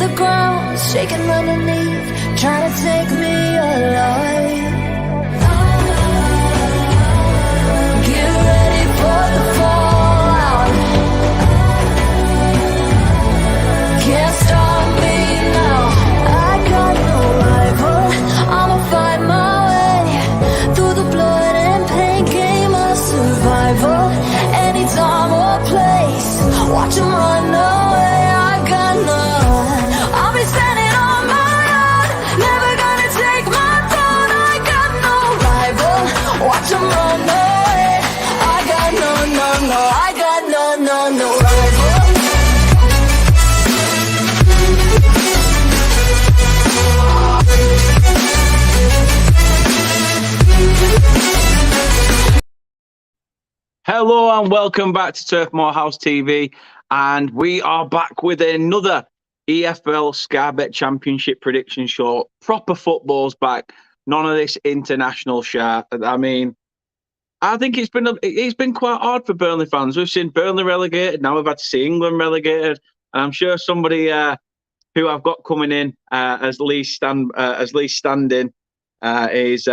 the ground, shaking underneath, trying to take me alive. Get ready for the fallout. Can't stop me now. I got no rival. I'ma find my way through the blood and pain. Game of survival. Anytime or place, watch 'em run away. I got none. I'll be standing on my own, never gonna take my throne. I got no rival. Watch 'em run away. I got no. I got no rival. Hello and welcome back to Turf Moorhouse TV, and we are back with another EFL Skybet Championship prediction show. Proper football's back. None of this international shit. I mean, I think it's been quite hard for Burnley fans. We've seen Burnley relegated. Now we've had to see England relegated. And I'm sure somebody who I've got coming in as least standing is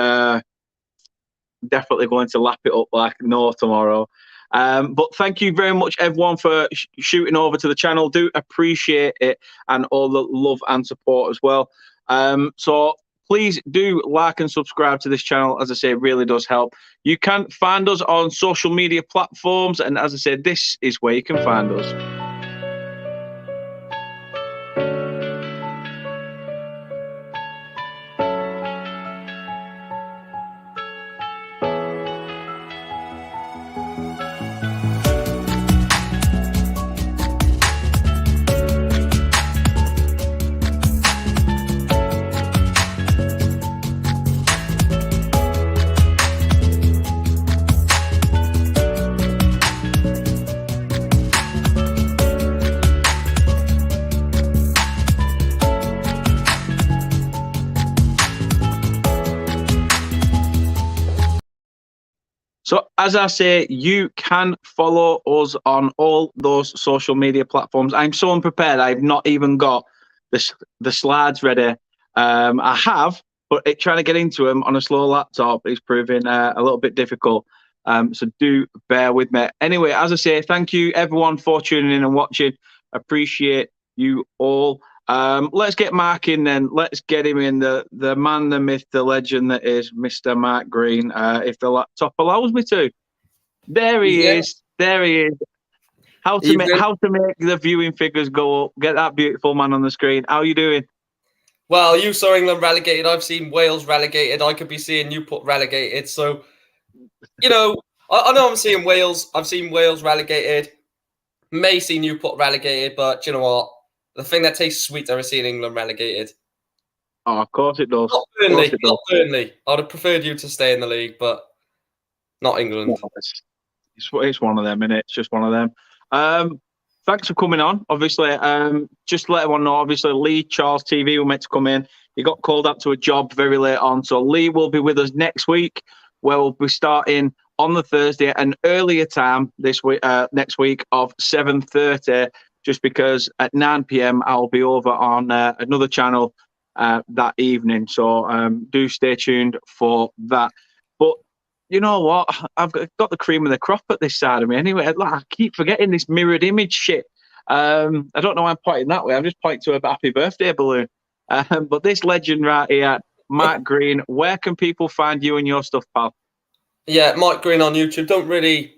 definitely going to lap it up like no tomorrow. But thank you very much, everyone, for shooting over to the channel. Do appreciate it, and all the love and support as well. So please do like and subscribe to this channel. As I say, it really does help. You can find us on social media platforms, and as I said, this is where you can find us. So, as I say, you can follow us on all those social media platforms. I'm so unprepared. I've not even got the slides ready. I have, but trying to get into them on a slow laptop is proving a little bit difficult. So do bear with me. Anyway, as I say, thank you, everyone, for tuning in and watching. Appreciate you all. Let's get Mark in then. Let's get him in, the man, the myth, the legend that is Mr. Mark Green, if the laptop allows me to. There he is. There he is. How to make the viewing figures go up. Get that beautiful man on the screen. How are you doing? Well, you saw England relegated. I've seen Wales relegated. I could be seeing Newport relegated. So, you know, I know I'm seeing Wales. I've seen Wales relegated. May see Newport relegated, but you know what? The thing that tastes sweeter is seeing England relegated. Oh, of course it does. Not Burnley. Not Burnley. I'd have preferred you to stay in the league, but not England. Well, it's one of them, innit? It's just one of them. Thanks for coming on. Obviously, just to let everyone know, obviously, Lee Charles TV were meant to come in. He got called up to a job very late on. So Lee will be with us next week, where we'll be starting on the Thursday at an earlier time this week, next week of 7:30. Just because at 9 p.m. I'll be over on another channel that evening. So do stay tuned for that. But you know what? I've got the cream of the crop at this side of me anyway. I keep forgetting this mirrored image shit. I don't know why I'm pointing that way. I'm just pointing to a happy birthday balloon. But this legend right here, Mark Green, where can people find you and your stuff, pal? Yeah, Mike Green on YouTube. Don't really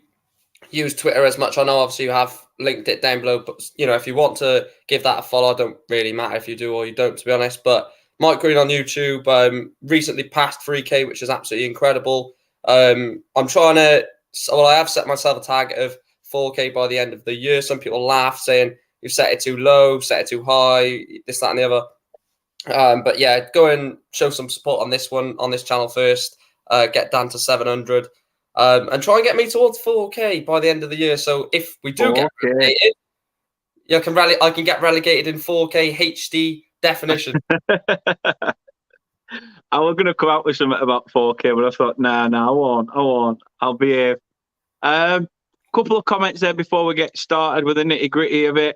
use Twitter as much. I know obviously you have linked it down below, but you know, if you want to give that a follow, don't really matter if you do or you don't, to be honest. But Mike Green on YouTube, recently passed 3K, which is absolutely incredible. I'm trying to, well, I have set myself a target of 4K by the end of the year. Some people laugh saying you've set it too low, set it too high, this, that, and the other. But yeah, go and show some support on this one, on this channel first. Get down to 700. And try and get me towards 4K by the end of the year. So if we do get relegated, I can get relegated in 4K HD definition. I was going to come out with something about 4K, but I thought, nah, I won't. I'll behave. Couple of comments there before we get started with the nitty gritty of it.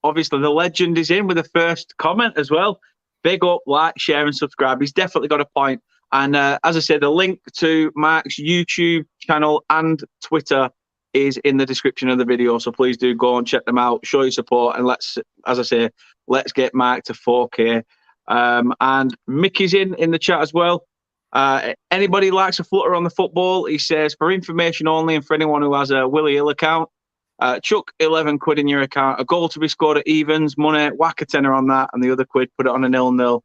obviously the legend is in with the first comment as well. Big up, like, share, and subscribe. He's definitely got a point. And as I said, the link to Mark's YouTube channel and Twitter is in the description of the video. So please do go and check them out, show your support, and let's get Mark to 4K. And Mickey's in the chat as well. Anybody likes a flutter on the football? He says, for information only and for anyone who has a Willie Hill account, chuck 11 quid in your account, a goal to be scored at evens, money, whack a tenner on that, and the other quid, put it on a 0-0.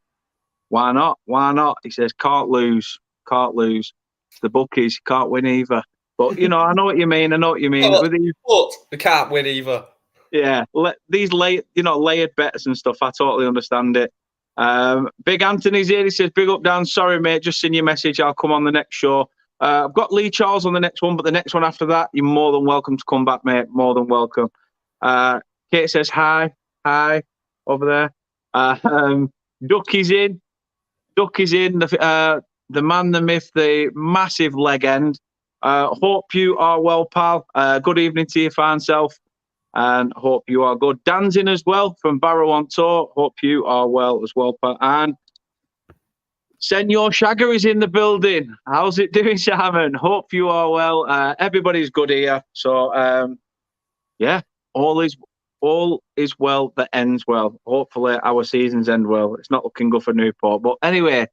Why not? Why not? He says, can't lose. It's the bookies, can't win either. But, I know what you mean. But we can't win either. Yeah, these layered bets and stuff, I totally understand it. Big Anthony's here. He says, big up, Dan. Sorry, mate, just seen your message. I'll come on the next show. I've got Lee Charles on the next one, but the next one after that, you're more than welcome to come back, mate. More than welcome. Kate says, hi over there. Ducky's in. The man, the myth, the massive leg end. Hope you are well, pal. Good evening to your fine self. And hope you are good. Dan's in as well from Barrow on Tour. Hope you are well as well, pal. And Senor Shagger is in the building. How's it doing, Simon? Hope you are well. Everybody's good here. So, yeah, all is well that ends well. Hopefully our seasons end well. It's not looking good for Newport. But anyway,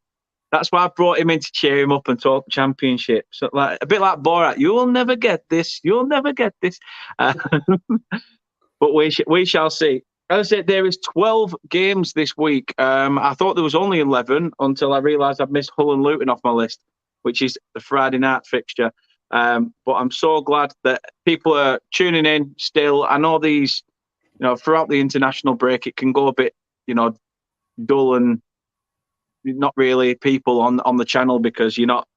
that's why I brought him in to cheer him up and talk championship. So, a bit like Borat, you'll never get this. You'll never get this. But we shall see. As I said, there is 12 games this week. I thought there was only 11 until I realised I'd missed Hull and Luton off my list, which is the Friday night fixture. But I'm so glad that people are tuning in still. I know these, throughout the international break, it can go a bit, dull and not really people on the channel because you're not,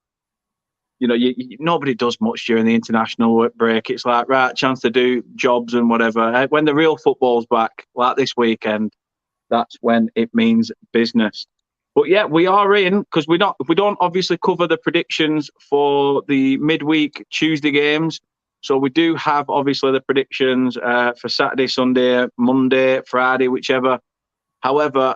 nobody does much during the international break. It's like, right, chance to do jobs and whatever. When the real football's back, like this weekend, that's when it means business. But yeah, we are in because we don't obviously cover the predictions for the midweek Tuesday games. So we do have obviously the predictions for Saturday, Sunday, Monday, Friday, whichever. However,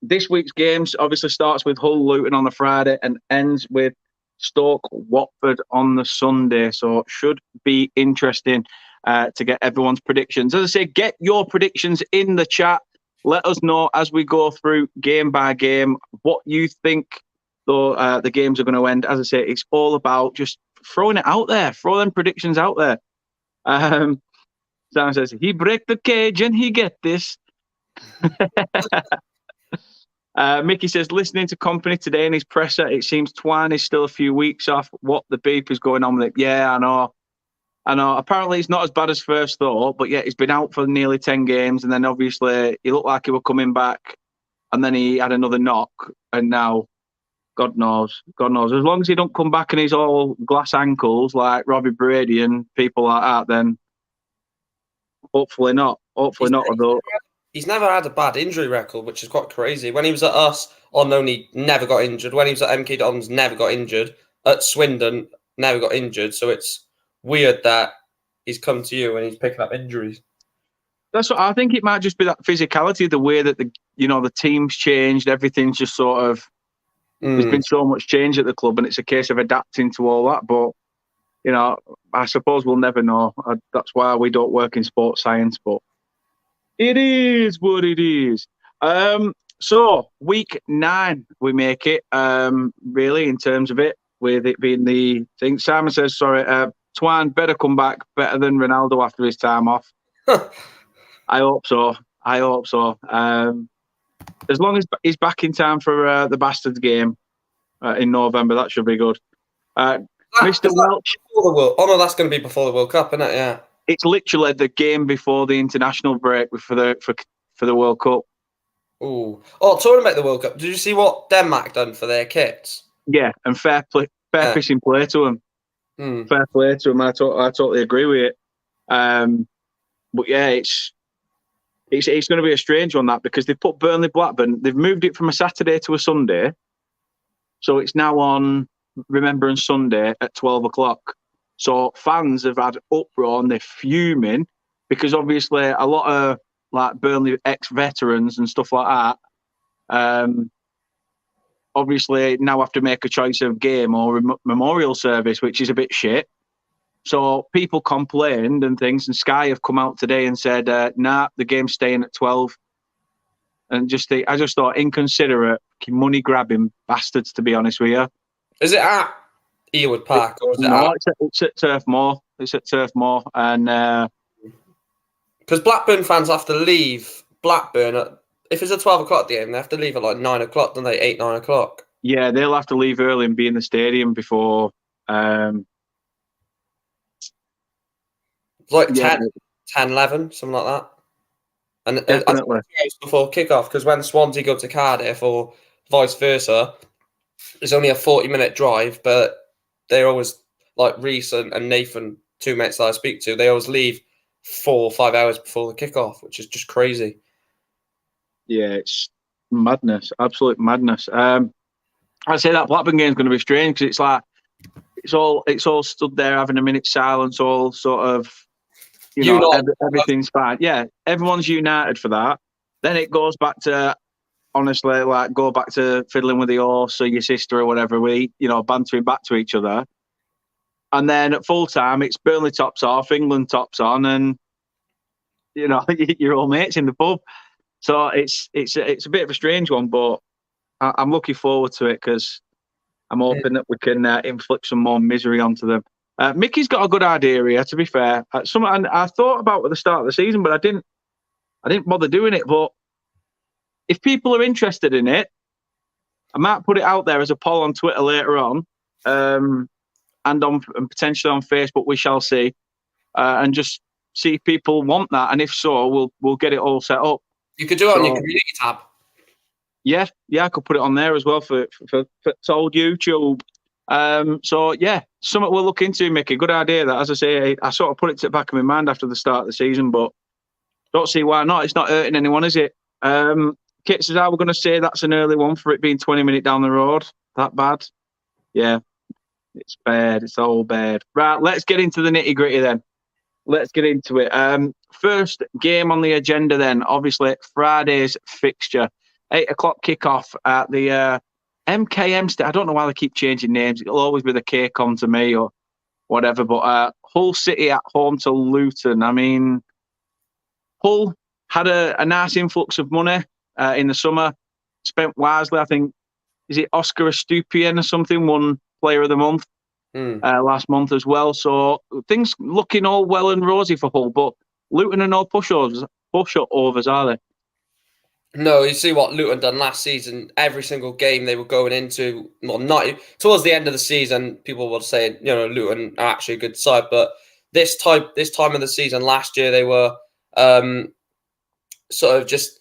this week's games obviously starts with Hull Luton on the Friday and ends with Stoke Watford on the Sunday. So it should be interesting to get everyone's predictions. As I say, get your predictions in the chat. Let us know as we go through game by game what you think the games are going to end. As I say, it's all about just throwing it out there, throw them predictions out there. Sam says, he break the cage and he get this. Mickey says, listening to Company today in his presser, it seems Twine is still a few weeks off. What the beep is going on with it? Yeah, I know. Apparently, it's not as bad as first thought, but yeah, he's been out for nearly 10 games, and then obviously he looked like he was coming back, and then he had another knock, and now, God knows. As long as he don't come back and he's all glass ankles like Robbie Brady and people like that, then hopefully not. Although he's never had a bad injury record, which is quite crazy. When he was at us, he never got injured. When he was at MK Dons, never got injured. At Swindon, never got injured. So it's weird that he's come to you and he's picking up injuries. That's what I think. It might just be that physicality, the way that the team's changed. Everything's just sort of there's been so much change at the club, and it's a case of adapting to all that. But I suppose we'll never know. That's why we don't work in sports science, but. It is what it is. So week 9, we make it. Really, in terms of it, with it being the thing. Simon says, "Sorry, Twan better come back better than Ronaldo after his time off." I hope so. As long as he's back in time for the Bastards game in November, that should be good. Mr. Welch. That's going to be before the World Cup, isn't it? Yeah. It's literally the game before the international break for the World Cup. Oh, talking about the World Cup, did you see what Denmark done for their kits? Yeah, and fair pissing play to them. Fair play to them. I totally agree with it. But yeah, it's going to be a strange one, that, because they've put Burnley Blackburn. They've moved it from a Saturday to a Sunday, so it's now on Remembrance Sunday at 12 o'clock. So fans have had uproar and they're fuming because obviously a lot of like Burnley ex-veterans and stuff like that, obviously now have to make a choice of game or memorial service, which is a bit shit. So people complained and things, and Sky have come out today and said, nah, the game's staying at 12. And I just thought, inconsiderate, money grabbing bastards, to be honest with you. Is it at Ewood Park or is it No, at? it's at Turf Moor. It's at Turf Moor, and Because Blackburn fans have to leave Blackburn if it's a 12 o'clock game, they have to leave at like 9 o'clock, don't they? 8, 9 o'clock. yeah, they'll have to leave early and be in the stadium before. Like Yeah. 10, 11, something like that. And Definitely. before kickoff, because when Swansea go to Cardiff or vice versa, it's only a 40-minute drive, but they're always like Reese and Nathan, 2 mates that I speak to, they always leave 4 or 5 hours before the kickoff, which is just crazy. Yeah, it's madness, absolute madness. I'd say that Blackburn game's going to be strange because it's like it's all stood there having a minute's silence, all sort of, everything's fine. Yeah, everyone's united for that. Then it goes back to, honestly, like go back to fiddling with the horse or your sister or whatever, bantering back to each other. And then at full time, it's Burnley tops off, England tops on, and you're all mates in the pub. So it's a bit of a strange one, but I'm looking forward to it because I'm hoping that we can inflict some more misery onto them. Mickey's got a good idea here, to be fair. Something I thought about at the start of the season, but I didn't bother doing it. But if people are interested in it, I might put it out there as a poll on Twitter later on, and potentially on Facebook. We shall see, and just see if people want that, and if so, we'll get it all set up. You could do it on your community tab. Yeah, I could put it on there as well for old YouTube. So yeah, something we'll look into, Mickey. Good idea. That, as I say, I sort of put it to the back of my mind after the start of the season, but don't see why not. It's not hurting anyone, is it? Kit says, "Are we going to say that's an early one for it being 20 minutes down the road? That bad?" Yeah, it's bad. It's all bad. Right, let's get into the nitty gritty then. Let's get into it. First game on the agenda then, obviously Friday's fixture. 8 o'clock kickoff at the MKM. I don't know why they keep changing names. It'll always be the K-Con to me or whatever. But Hull City at home to Luton. I mean, Hull had a nice influx of money in the summer. Spent wisely. I think, is it Oscar Estupiñán or something? Won Player of the Month last month as well. So things looking all well and rosy for Hull. But Luton are no pushovers, are they? No, you see what Luton done last season. Every single game they were going into, well, not towards the end of the season, people were saying, Luton are actually a good side. But this time of the season last year, they were sort of just,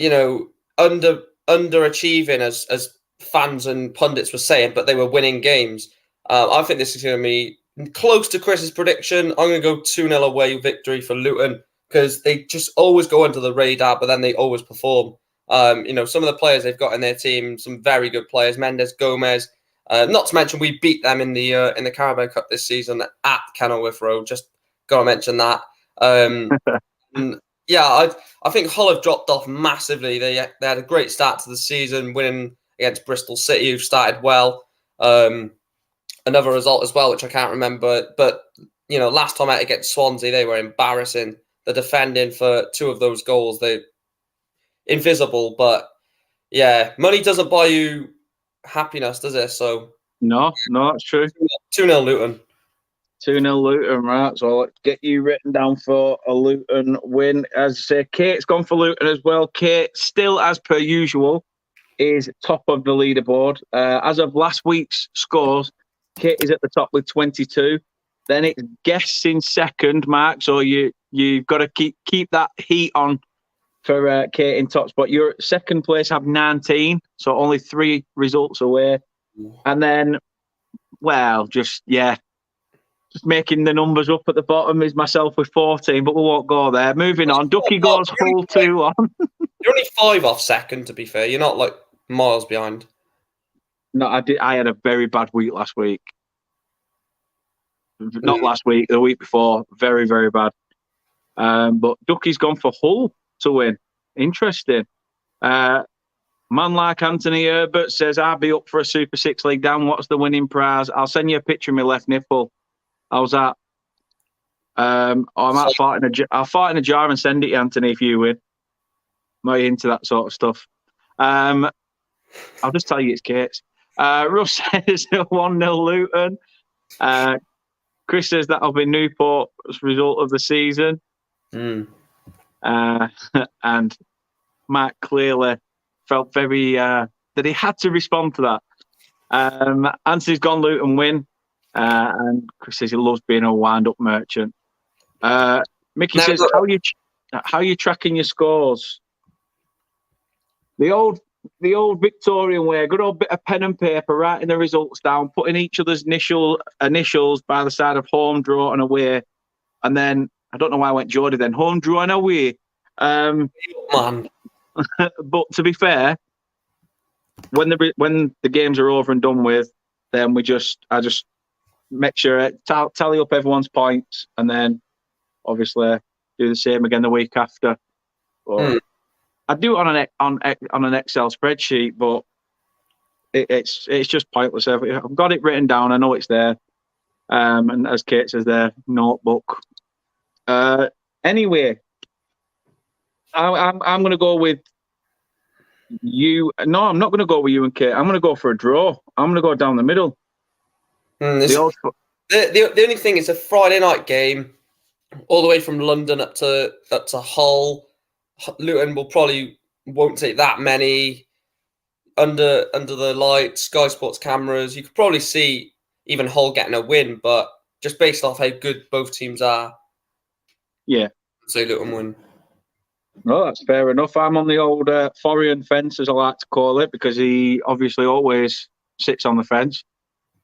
underachieving as fans and pundits were saying, but they were winning games. I think this is going to be close to Chris's prediction. I'm going to go 2-0 away victory for Luton, because they just always go under the radar, but then they always perform. Some of the players they've got in their team, some very good players, Mendes, Gomez. Not to mention we beat them in the Carabao Cup this season at Kenilworth Road. Just got to mention that. And yeah, I think Hull have dropped off massively. They had a great start to the season, winning against Bristol City, who started well. Another result as well, which I can't remember. But, last time out against Swansea, they were embarrassing. The defending for 2 of those goals, they're invisible. But yeah, money doesn't buy you happiness, does it? So No, that's true. 2-0 Luton. 2-0 Luton, right? So let's get you written down for a Luton win. As I say, Kate's gone for Luton as well. Kate, still as per usual, is top of the leaderboard. As of last week's scores, Kate is at the top with 22. Then it's guests in second, Mark. So you've got to keep that heat on for Kate in top spot. You're at second place, have 19, so only 3 results away. And then, just making the numbers up at the bottom is myself with 14, but we won't go there. Moving on, Ducky goes Hull 2-1. You're only 5 off second, to be fair. You're not like miles behind. No, I had a very bad week last week. Not last week, the week before. Very, very bad. But Ducky's gone for Hull to win. Interesting. Man like Anthony Herbert says, I'll be up for a Super 6 League down. What's the winning prize? I'll send you a picture of my left nipple. How's that? I might I'll fart in a jar and send it to you, Anthony, if you win. I'm not into that sort of stuff. I'll just tell you it's Kate's. Russ says 1-0 Luton. Chris says that'll be Newport's result of the season. And Matt clearly felt very that he had to respond to that. Anthony's gone Luton win. And Chris says he loves being a wind-up merchant. Mickey says, how are you tracking your scores? The old Victorian way, good old bit of pen and paper, writing the results down, putting each other's initials by the side of home, draw, and away. And then, I don't know why I went Geordie then, home, draw, and away. Man. But to be fair, when the games are over and done with, then I just make sure tally up everyone's points, and then obviously do the same again the week after. But I do it on an Excel spreadsheet, but it's just pointless. I've got it written down. I know it's there, and as Kate says, there notebook. Anyway, I'm going to go with you. No, I'm not going to go with you and Kate. I'm going to go for a draw. I'm going to go down the middle. The only thing is a Friday night game, all the way from London up to Hull. Luton won't take that many under the lights, Sky Sports cameras. You could probably see even Hull getting a win, but just based off how good both teams are, I'd say Luton win. No, that's fair enough. I'm on the old Florian fence, as I like to call it, because he obviously always sits on the fence.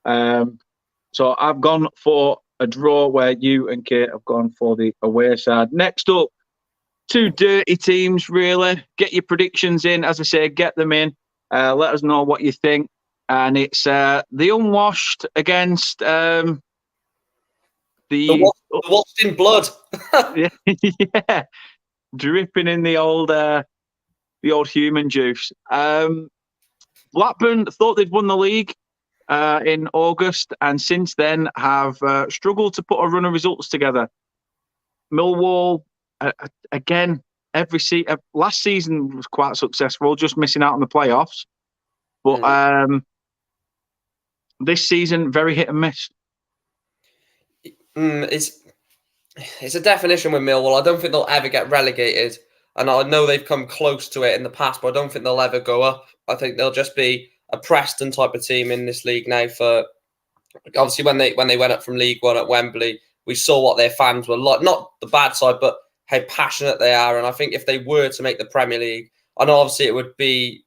So I've gone for a draw, where you and Kate have gone for the away side. Next up, two dirty teams, really. Get your predictions in. As I say, get them in. Let us know what you think. And it's the unwashed against the washed in blood. yeah, dripping in the old human juice. Blackburn thought they'd won the league in August, and since then have struggled to put a run of results together. Millwall, again, last season was quite successful, just missing out on the playoffs. But this season, very hit and miss. It's a definition with Millwall. I don't think they'll ever get relegated. And I know they've come close to it in the past, but I don't think they'll ever go up. I think they'll just be a Preston type of team in this league now. For obviously when they went up from League One at Wembley, we saw what their fans were like. Not the bad side, but how passionate they are. And I think if they were to make the Premier League, I know obviously it would be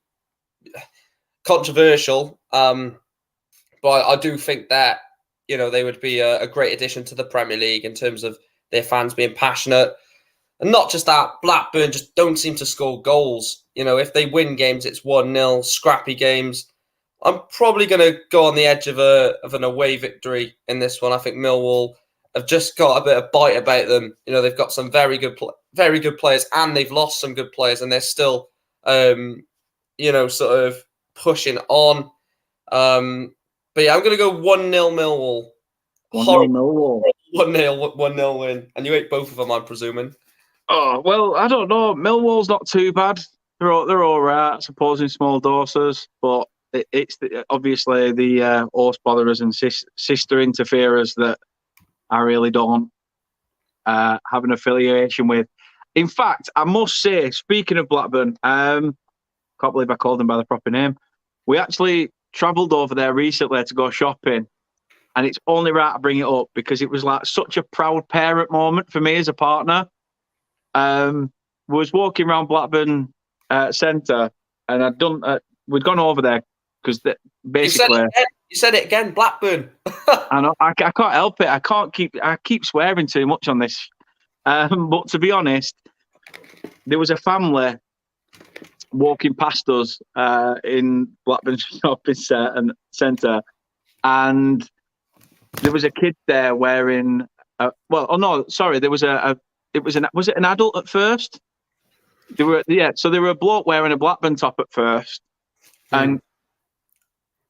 controversial, but I do think that they would be a great addition to the Premier League in terms of their fans being passionate. And not just that, Blackburn just don't seem to score goals. If they win games, it's 1-0, scrappy games. I'm probably going to go on the edge of an away victory in this one. I think Millwall have just got a bit of bite about them. They've got some very good players, and they've lost some good players, and they're still, sort of pushing on. But yeah, I'm going to go 1-0 Millwall. 1-0 Millwall. 1-0 win. And you ate both of them, I'm presuming. Oh, well, I don't know. Millwall's not too bad. They're all right, I suppose, in small doses. But it's obviously the horse botherers and sister interferers that I really don't have an affiliation with. In fact, I must say, speaking of Blackburn, can't believe I called them by the proper name. We actually travelled over there recently to go shopping, and it's only right to bring it up because it was like such a proud parent moment for me as a partner. Was walking around Blackburn Centre, and we'd gone over there because basically you said it again, Blackburn. I know I can't help it. I keep swearing too much on this. But to be honest, there was a family walking past us in Blackburn shopping centre, and there was a kid there wearing. There was a was it an adult at first? So they were a bloke wearing a Blackburn top at first, and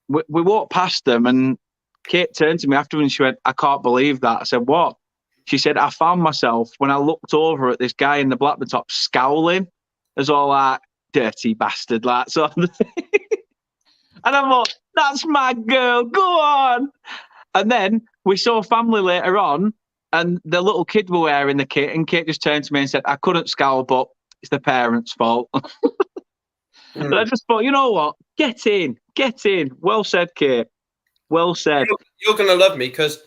we walked past them, and Kate turned to me afterwards and she went, "I can't believe that." I said, "What?" She said, "I found myself when I looked over at this guy in the Blackburn top scowling, as all like dirty bastard, like so." And I thought, "That's my girl. Go on." And then we saw a family later on, and the little kid were wearing the kit, and Kate just turned to me and said, "I couldn't scowl, but it's the parents' fault." And I just thought, you know what? Get in. Well said, Kate. Well said. You're going to love me because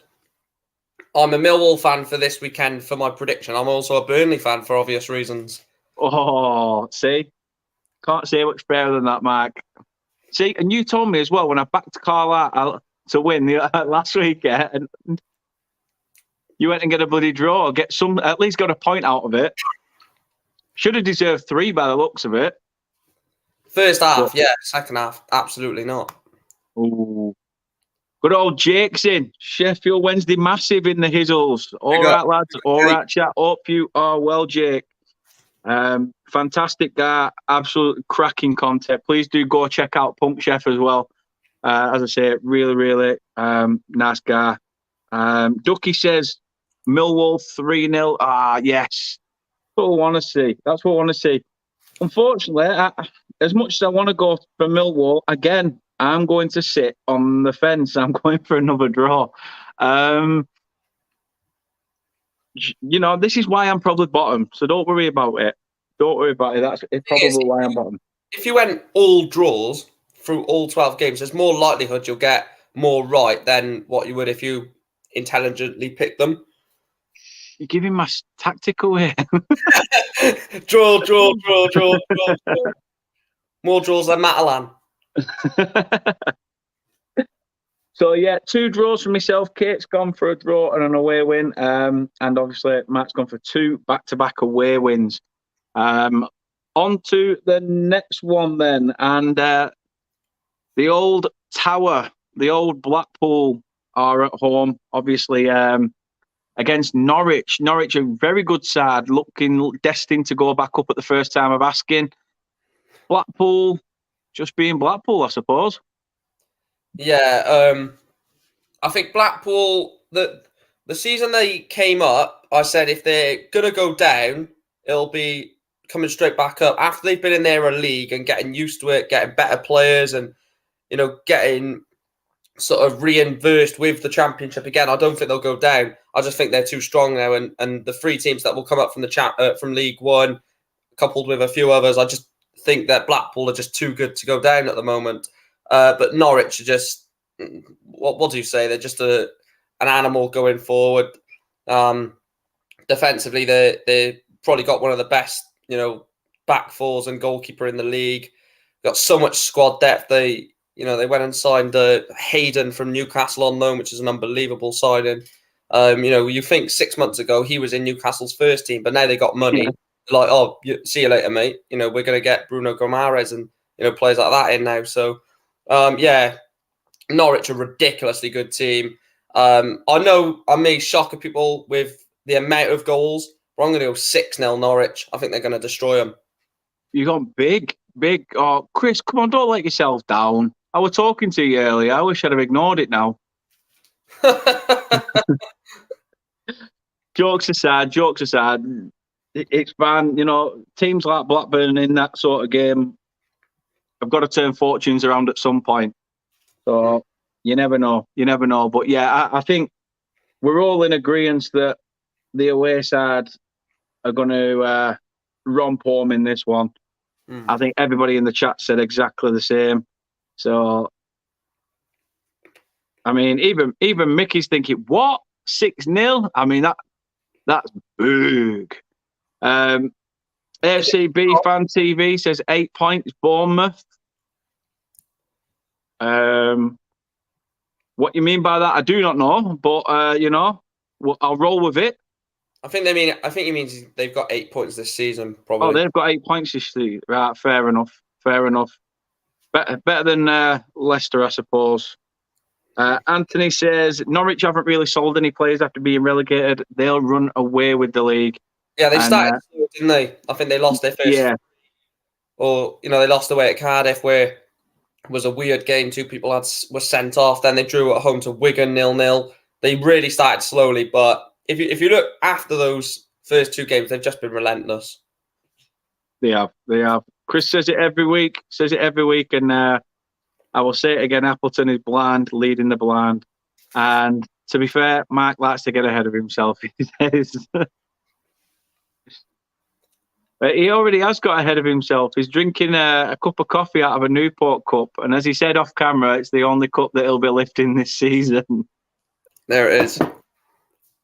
I'm a Millwall fan for this weekend for my prediction. I'm also a Burnley fan for obvious reasons. Oh, see? Can't say much better than that, Mark. See, and you told me as well when I backed Carlisle to win last week, and you went and get a bloody draw, at least got a point out of it. Should have deserved 3 by the looks of it. First half, yeah. Second half, absolutely not. Ooh. Good old Jake's in. Sheffield Wednesday massive in the Hizzles. All right, lads. All right, chat. Hope you are well, Jake. Fantastic guy. Absolute cracking content. Please do go check out Punk Chef as well. As I say, really, really nice guy. Ducky says Millwall 3-0. Yes. That's what I want to see. Unfortunately, as much as I want to go for Millwall, again, I'm going to sit on the fence. I'm going for another draw. This is why I'm probably bottom. So don't worry about it. That's probably why I'm bottom. If you went all draws through all 12 games, there's more likelihood you'll get more right than what you would if you intelligently pick them. You're giving my tactic away. Draw. More draws than Matalan. So, 2 draws for myself. Kate's gone for a draw and an away win. And obviously, Matt's gone for 2 back-to-back away wins. On to the next one then. And the old Tower, the old Blackpool are at home, obviously, against Norwich. Norwich, a very good side, destined to go back up at the first time of asking. Blackpool, just being Blackpool, I suppose. Yeah, I think Blackpool, the season they came up, I said if they're going to go down, it'll be coming straight back up. After they've been in their league and getting used to it, getting better players and, getting sort of reinversed with the Championship again, I don't think they'll go down. I just think they're too strong now. And the 3 teams that will come up from from League One, coupled with a few others, I just think that Blackpool are just too good to go down at the moment. But Norwich are just, what do you say? They're just an animal going forward. Defensively, they probably got one of the best, back fours and goalkeeper in the league. Got so much squad depth. They went and signed Hayden from Newcastle on loan, which is an unbelievable signing. You think 6 months ago he was in Newcastle's first team, but now they got money. Yeah. Like, see you later, mate. We're going to get Bruno Gomares and players like that in now. So, Norwich a ridiculously good team. I know I may shock people with the amount of goals, but I'm going to go 6-0 Norwich. I think they're going to destroy them. You got big. Oh, Chris, come on, don't let yourself down. I was talking to you earlier. I wish I'd have ignored it now. Jokes aside, it's fine. Teams like Blackburn in that sort of game have got to turn fortunes around at some point. So you never know. But yeah, I think we're all in agreement that the away side are going to romp home in this one. I think everybody in the chat said exactly the same. So, I mean, even Mickey's thinking, what? 6-0? I mean, that's big. AFCB Fan TV says 8 points, Bournemouth. What you mean by that, I do not know, but I'll roll with it. I think he means they've got 8 points this season, probably. Oh, they've got 8 points this season. Right, fair enough. Better than Leicester, I suppose. Anthony says Norwich haven't really sold any players after being relegated. They'll run away with the league. Yeah, they And, started, didn't they? I think they lost their first. yeah. Or they lost away at Cardiff, where it was a weird game. 2 people were sent off. Then they drew at home to Wigan 0-0. They really started slowly, but if you look after those first 2 games, they've just been relentless. They have. Chris says it every week. And I will say it again. Appleton is blind, leading the blind. And to be fair, Mark likes to get ahead of himself. He says. But he already has got ahead of himself. He's drinking a cup of coffee out of a Newport cup. And as he said off camera, it's the only cup that he'll be lifting this season. There it is.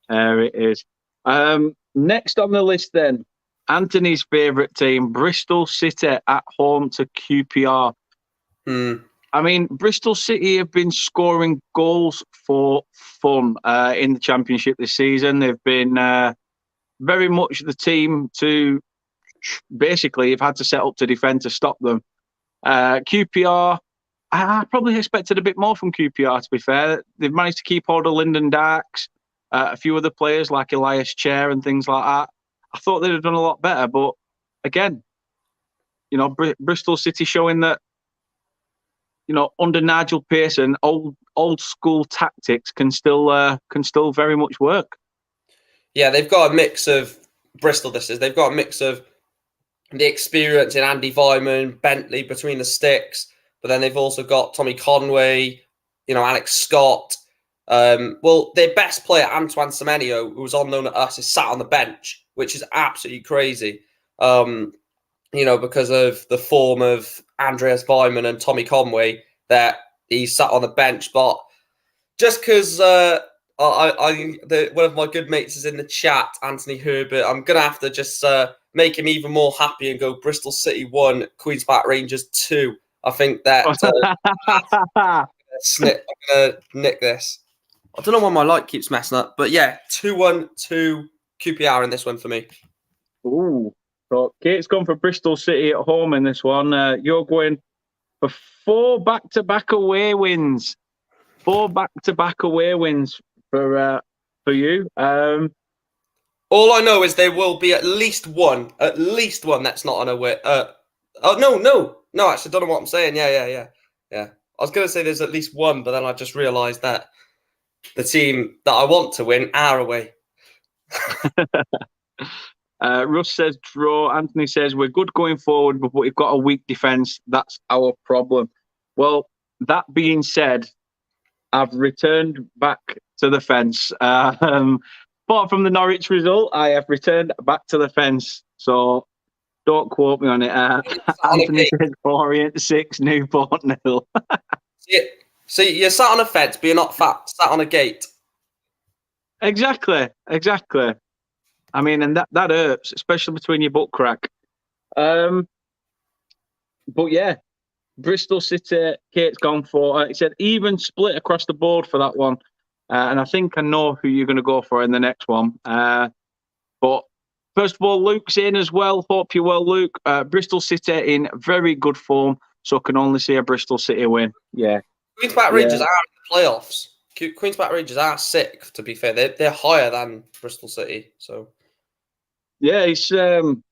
There it is. Next on the list then, Anthony's favourite team, Bristol City at home to QPR. I mean, Bristol City have been scoring goals for fun in the Championship this season. They've been very much the team to basically have had to set up to defend to stop them. QPR, I probably expected a bit more from QPR, to be fair. They've managed to keep hold of Lyndon Darks, a few other players like Elias Chair and things like that. I thought they'd have done a lot better, but again, Bristol City showing that, under Nigel Pearson, old school tactics can still very much work. Yeah, they've got a mix of Bristol. They've got a mix of the experience in Andy Vyman, Bentley between the sticks, but then they've also got Tommy Conway, Alex Scott. Their best player, Antoine Semenyo, who was on loan at us, is sat on the bench, which is absolutely crazy. Because of the form of Andreas Vyman and Tommy Conway, that he's sat on the bench. But just because one of my good mates is in the chat, Anthony Herbert, I'm gonna have to just make him even more happy and go Bristol City 1, Queen's Park Rangers 2. I think that I'm gonna nick this. I don't know why my light keeps messing up, but yeah, 2-1 to QPR in this one for me. Ooh. So Kate's gone for Bristol City at home in this one. You're going for 4 back-to-back away wins. 4 back-to-back away wins for you. All I know is there will be at least one that's not an away. No, actually, I don't know what I'm saying. Yeah. I was going to say there's at least one, but then I just realised that the team that I want to win are away. Russ says draw. Anthony says we're good going forward, but we've got a weak defence. That's our problem. Well, that being said, I've returned back to the fence. Apart from the Norwich result, I have returned back to the fence. So don't quote me on it. Anthony says 4-6, Newport 0. So you're sat on a fence, but you're not sat on a gate. Exactly. I mean, and that hurts, especially between your butt crack. But yeah, Bristol City, Kate's gone for. He said even split across the board for that one. And I think I know who you're going to go for in the next one. But first of all, Luke's in as well. Hope you're well, Luke. Bristol City in very good form, so can only see a Bristol City win. Yeah. Queen's Park Rangers are in the playoffs. Queen's Park Rangers are sick, to be fair. They're higher than Bristol City. So yeah, it's again,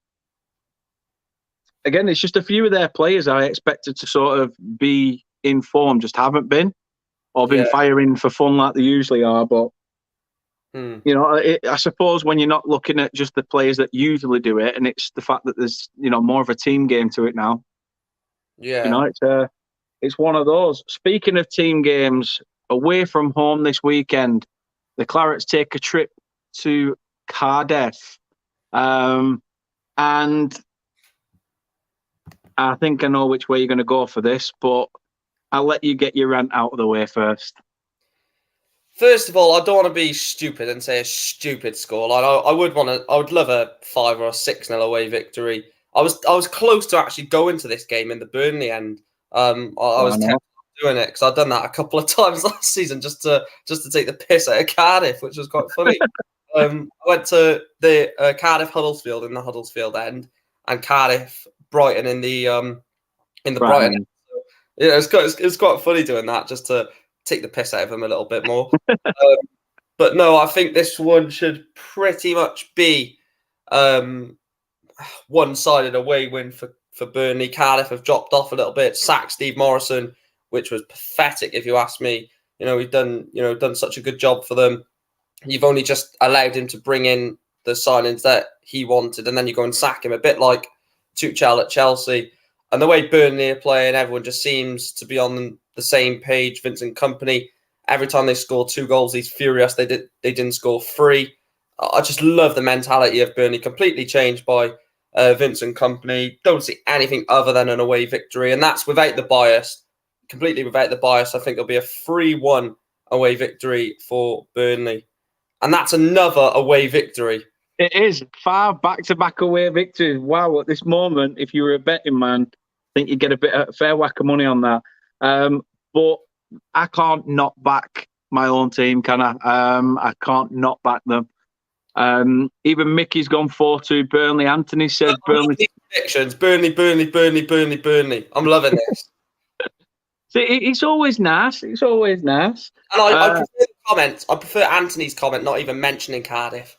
it's just a few of their players I expected to sort of be in form, just haven't been, or been firing for fun like they usually are. But I suppose when you're not looking at just the players that usually do it, and it's the fact that there's more of a team game to it now. Yeah, it's one of those. Speaking of team games, away from home this weekend, the Clarets take a trip to Cardiff. And I think I know which way you're going to go for this, but I'll let you get your rant out of the way first. First of all, I don't want to be stupid and say a stupid score. Like I would love a 5 or a 6-0 away victory. I was close to actually going to this game in the Burnley end. I was tempted doing it because I'd done that a couple of times last season just to take the piss out of Cardiff, which was quite funny. I went to the Cardiff Huddersfield in the Huddersfield end, and Cardiff Brighton in the Brighton end. So, yeah, it's quite funny doing that just to take the piss out of them a little bit more. But no, I think this one should pretty much be one-sided away win for Burnley. Cardiff have dropped off a little bit. Sacked Steve Morrison, which was pathetic, if you ask me. We've done such a good job for them. You've only just allowed him to bring in the signings that he wanted, and then you go and sack him, a bit like Tuchel at Chelsea. And the way Burnley are playing, everyone just seems to be on the same page. Vincent Kompany, every time they score 2 goals, he's furious. They didn't score 3. I just love the mentality of Burnley, completely changed by Vincent Kompany. Don't see anything other than an away victory, and that's without the bias. Completely without the bias, I think it'll be a 3-1 away victory for Burnley. And that's another away victory. It is 5 back-to-back away victories. Wow, at this moment, if you were a betting man, I think you get a fair whack of money on that. But I can't not back my own team, can I? I can't not back them. Even Mickey's gone 4-2 Burnley. Anthony says Burnley. Predictions: Burnley. I'm loving this. See, it's always nice. It's always nice. And I prefer the comments. I prefer Anthony's comment, not even mentioning Cardiff.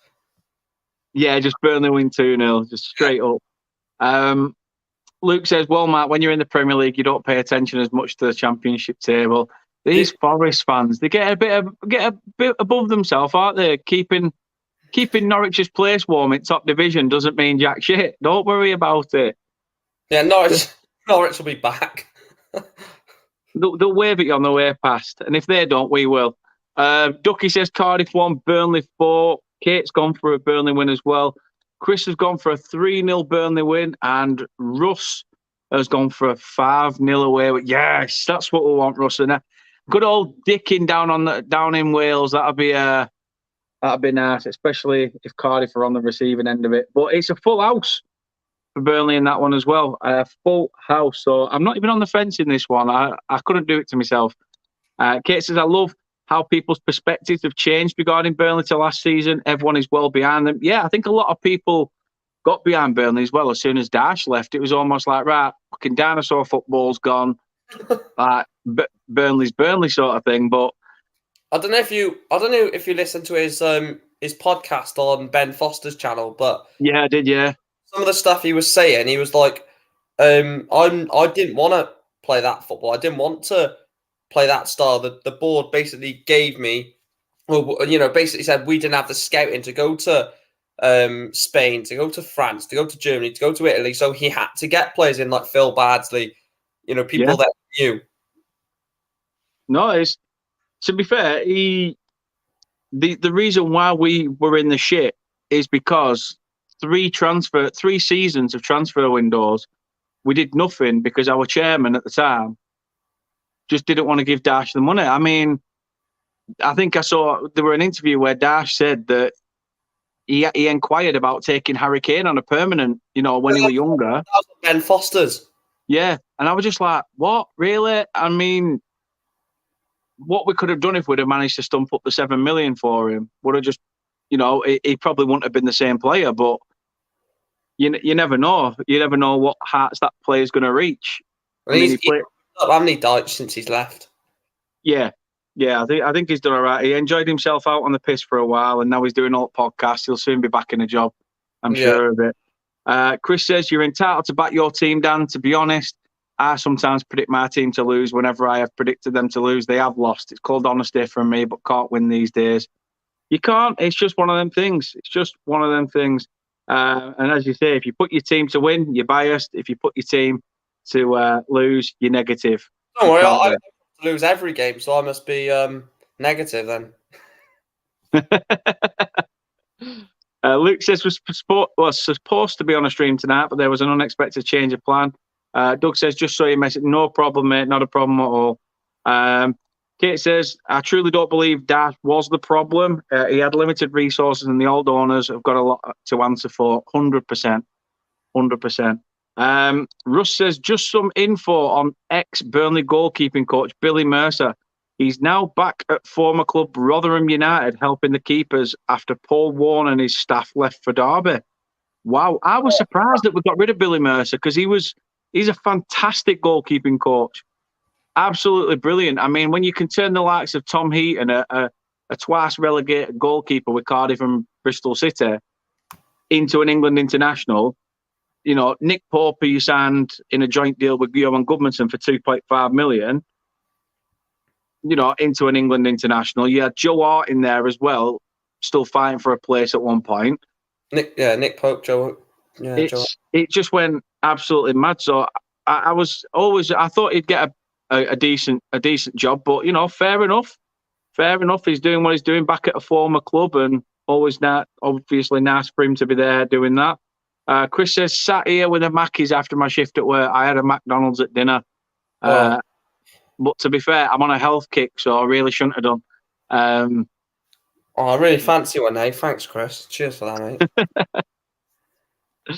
Yeah, just Burnley win 2-0, just straight up. Luke says, well, Matt, when you're in the Premier League, you don't pay attention as much to the Championship table. These Forest fans, they get a bit above themselves, aren't they? Keeping Norwich's place warm in top division doesn't mean jack shit. Don't worry about it. Yeah, Norwich will be back. They'll wave at you on the way past, and if they don't, we will. Ducky says Cardiff 1, Burnley 4. Kate's gone for a Burnley win as well. Chris has gone for a 3-0 Burnley win, and Russ has gone for a 5-0 away. Yes, that's what we want, Russ. And good old dicking down in Wales. That'd be nice, especially if Cardiff are on the receiving end of it. But it's a full house for Burnley in that one as well. A full house. So I'm not even on the fence in this one. I couldn't do it to myself. Kate says, I love how people's perspectives have changed regarding Burnley to last season. Everyone is well behind them. Yeah, I think a lot of people got behind Burnley as well as soon as Dash left. It was almost like, right, fucking dinosaur football's gone. Like Burnley's Burnley sort of thing. But I don't know if you listened to his podcast on Ben Foster's channel, but yeah, I did. Yeah, some of the stuff he was saying, he was like, I didn't want to play that football. I didn't want to play that style. The board basically gave me, basically said we didn't have the scouting to go to Spain, to go to France, to go to Germany, to go to Italy. So he had to get players in like Phil Bardsley, people that knew. No, it's, to be fair, the reason why we were in the shit is because 3 seasons of transfer windows, we did nothing because our chairman at the time just didn't want to give Dash the money. I mean, I think I saw there were an interview where Dash said that he inquired about taking Harry Kane on a permanent, when he was younger. That was Ben Foster's. Yeah, and I was just like, what, really? I mean, what we could have done if we'd have managed to stump up the 7 million for him would have just, he probably wouldn't have been the same player, but you never know. You never know what hearts that player's going to reach. Well, he's how many Dyche since he's left? Yeah. I think he's done all right. He enjoyed himself out on the piss for a while, and now he's doing all podcasts. He'll soon be back in a job. I'm sure of it. Chris says you're entitled to back your team, Dan. To be honest, I sometimes predict my team to lose. Whenever I have predicted them to lose, they have lost. It's called honesty from me, but can't win these days. You can't. It's just one of them things. And as you say, if you put your team to win, you're biased. If you put your team to lose, you're negative. Don't worry, I lose every game, so I must be negative then. Luke says was supposed to be on a stream tonight, but there was an unexpected change of plan. Doug says, just so you mess it, no problem, mate, not a problem at all. Kate says, I truly don't believe Dash was the problem. He had limited resources, and the old owners have got a lot to answer for. 100%. Russ says, just some info on ex-Burnley goalkeeping coach Billy Mercer. He's now back at former club Rotherham United, helping the keepers after Paul Warne and his staff left for Derby. Wow, I was surprised that we got rid of Billy Mercer because he's a fantastic goalkeeping coach. Absolutely brilliant. I mean, when you can turn the likes of Tom Heaton, a twice relegated goalkeeper with Cardiff and Bristol City, into an England international. You know, Nick Pope, who you signed in a joint deal with Johan Gudmundsson for 2.5 million, you know, into an England international. You had Joe Hart in there as well, still fighting for a place at one point. Nick Pope, Joe. Yeah, Joe. It just went absolutely mad. So I thought he'd get a decent job, but you know, fair enough. He's doing what he's doing back at a former club, and always obviously nice for him to be there doing that. Chris says, sat here with a Mackies after my shift at work. I had a McDonald's at dinner. But to be fair, I'm on a health kick, so I really shouldn't have done. I really fancy one, eh? Thanks, Chris. Cheers for that, mate.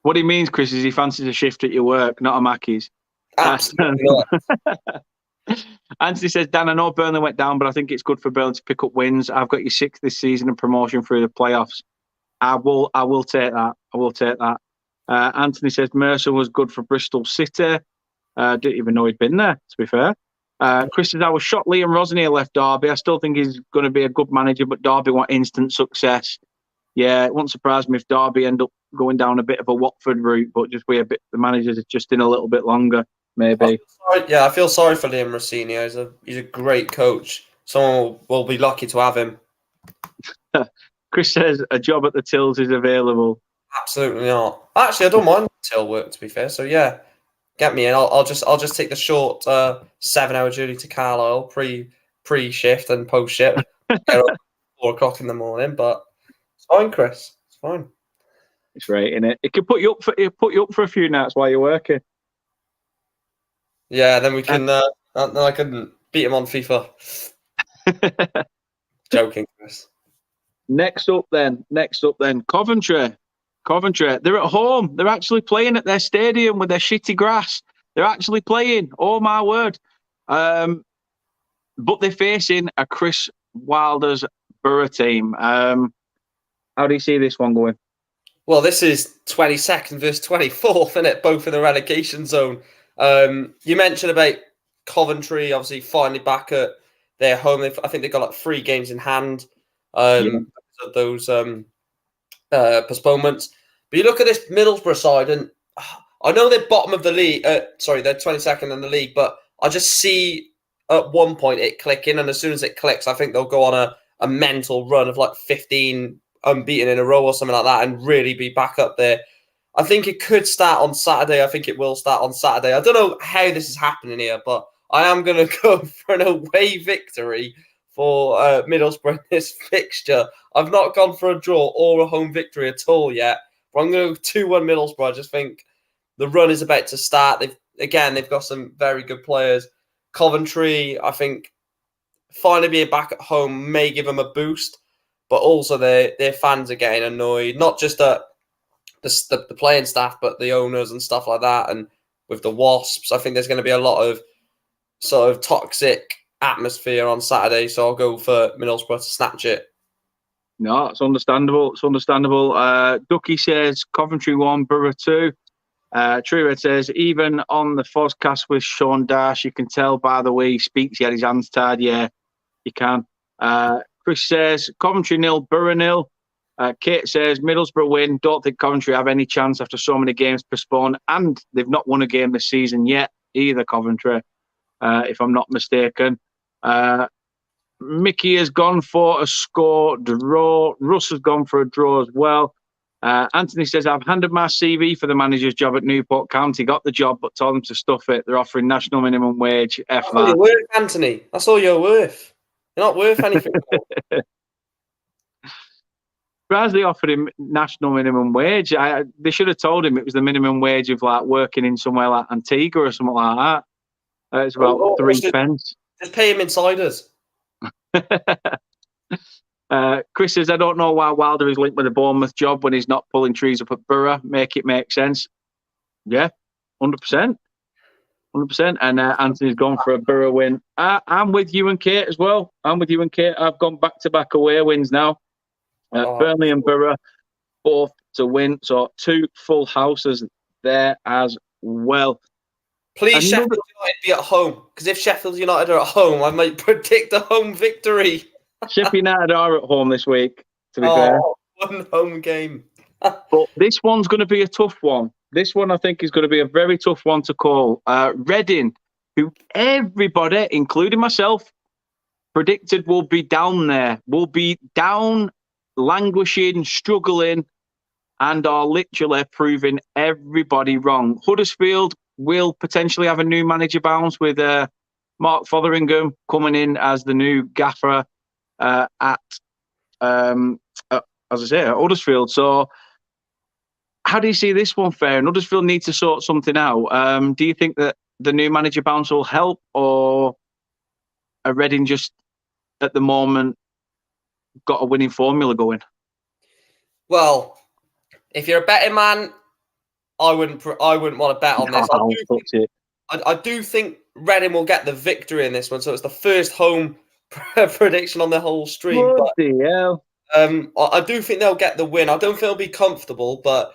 What he means, Chris, is he fancies a shift at your work, not a Mackies. Absolutely not. Anthony says, Dan, I know Burnley went down, but I think it's good for Burnley to pick up wins. I've got you 6th this season and promotion through the playoffs. I will take that. I will take that. Anthony says Mercer was good for Bristol City. Didn't even know he'd been there, to be fair. Chris says, I was shocked Liam Rosenier left Derby. I still think he's going to be a good manager, but Derby want instant success. Yeah, it won't surprise me if Derby end up going down a bit of a Watford route, but just be a bit, the managers are just in a little bit longer, maybe. I feel sorry for Liam Rosenior. He's a great coach. Someone will be lucky to have him. Chris says a job at the Tills is available. Absolutely not. Actually, I don't mind till work, to be fair. So yeah, get me in. I'll just take the short 7-hour journey to Carlisle pre shift and post shift. 4:00 in the morning, but it's fine, Chris. It's fine. It's right, isn't it? It can put you up for a few nights while you're working. Yeah, then we can. Then I can beat him on FIFA. Joking, Chris. Next up then, Coventry. They're at home. They're actually playing at their stadium with their shitty grass. They're actually playing. Oh my word! But they're facing a Chris Wilder's Borough team. How do you see this one going? Well, this is 22nd versus 24th, isn't it? Both in the relegation zone. You mentioned about Coventry, obviously finally back at their home. I think they've got like 3 games in hand. Of those postponements. But you look at this Middlesbrough side, and I know they're bottom of the league. They're 22nd in the league, but I just see at one point it clicking, and as soon as it clicks, I think they'll go on a mental run of like 15 unbeaten in a row or something like that, and really be back up there. I think it could start on Saturday. I think it will start on Saturday. I don't know how this is happening here, but I am going to go for an away victory for Middlesbrough in this fixture. I've not gone for a draw or a home victory at all yet, but I'm going to go 2-1 Middlesbrough. I just think the run is about to start. They've got some very good players. Coventry, I think, finally being back at home may give them a boost, but also their fans are getting annoyed, not just at the playing staff, but the owners and stuff like that. And with the Wasps, I think there's going to be a lot of sort of toxic atmosphere on Saturday, so I'll go for Middlesbrough to snatch it. No, it's understandable. Ducky says Coventry 1, Borough 2. True Red says, even on the Fozcast with Sean Dash, you can tell by the way he speaks, he had his hands tied. Yeah, you can. Chris says, Coventry 0, Borough 0. Kate says, Middlesbrough win. Don't think Coventry have any chance after so many games postponed, and they've not won a game this season yet, either, Coventry, if I'm not mistaken. Mickey has gone for a score draw. Russ has gone for a draw as well. Anthony says, I've handed my CV for the manager's job at Newport County. Got the job, but told them to stuff it. They're offering national minimum wage. That's all you're worth, Anthony. That's all you're worth. You're not worth anything. Surprised they offered him national minimum wage. They should have told him it was the minimum wage of like working in somewhere like Antigua or something like that. It's about 3 pence. Just pay him insiders. Chris says, I don't know why Wilder is linked with the Bournemouth job when he's not pulling trees up at Borough. Make it make sense. Yeah, 100%. 100%. And Anthony's gone for a Borough win. I'm with you and Kate as well. I've gone back-to-back away wins now. Burnley and Borough both to win. So 2 full houses there as well. Please, Sheffield United be at home. Because if Sheffield United are at home, I might predict a home victory. Sheffield United are at home this week, to be fair. One home game. But this one's going to be a tough one. This one, I think, is going to be a very tough one to call. Reading, who everybody, including myself, predicted will be down there, will be down, languishing, struggling, and are literally proving everybody wrong. Huddersfield will potentially have a new manager bounce with Mark Fotheringham coming in as the new gaffer at Huddersfield. So, how do you see this one faring? Huddersfield need to sort something out. Do you think that the new manager bounce will help, or are Reading just at the moment got a winning formula going? Well, if you're a betting man, I wouldn't want to bet on this. I do think Reading will get the victory in this one, so it's the first home prediction on the whole stream. Hell. I do think they'll get the win. I don't think it'll be comfortable, but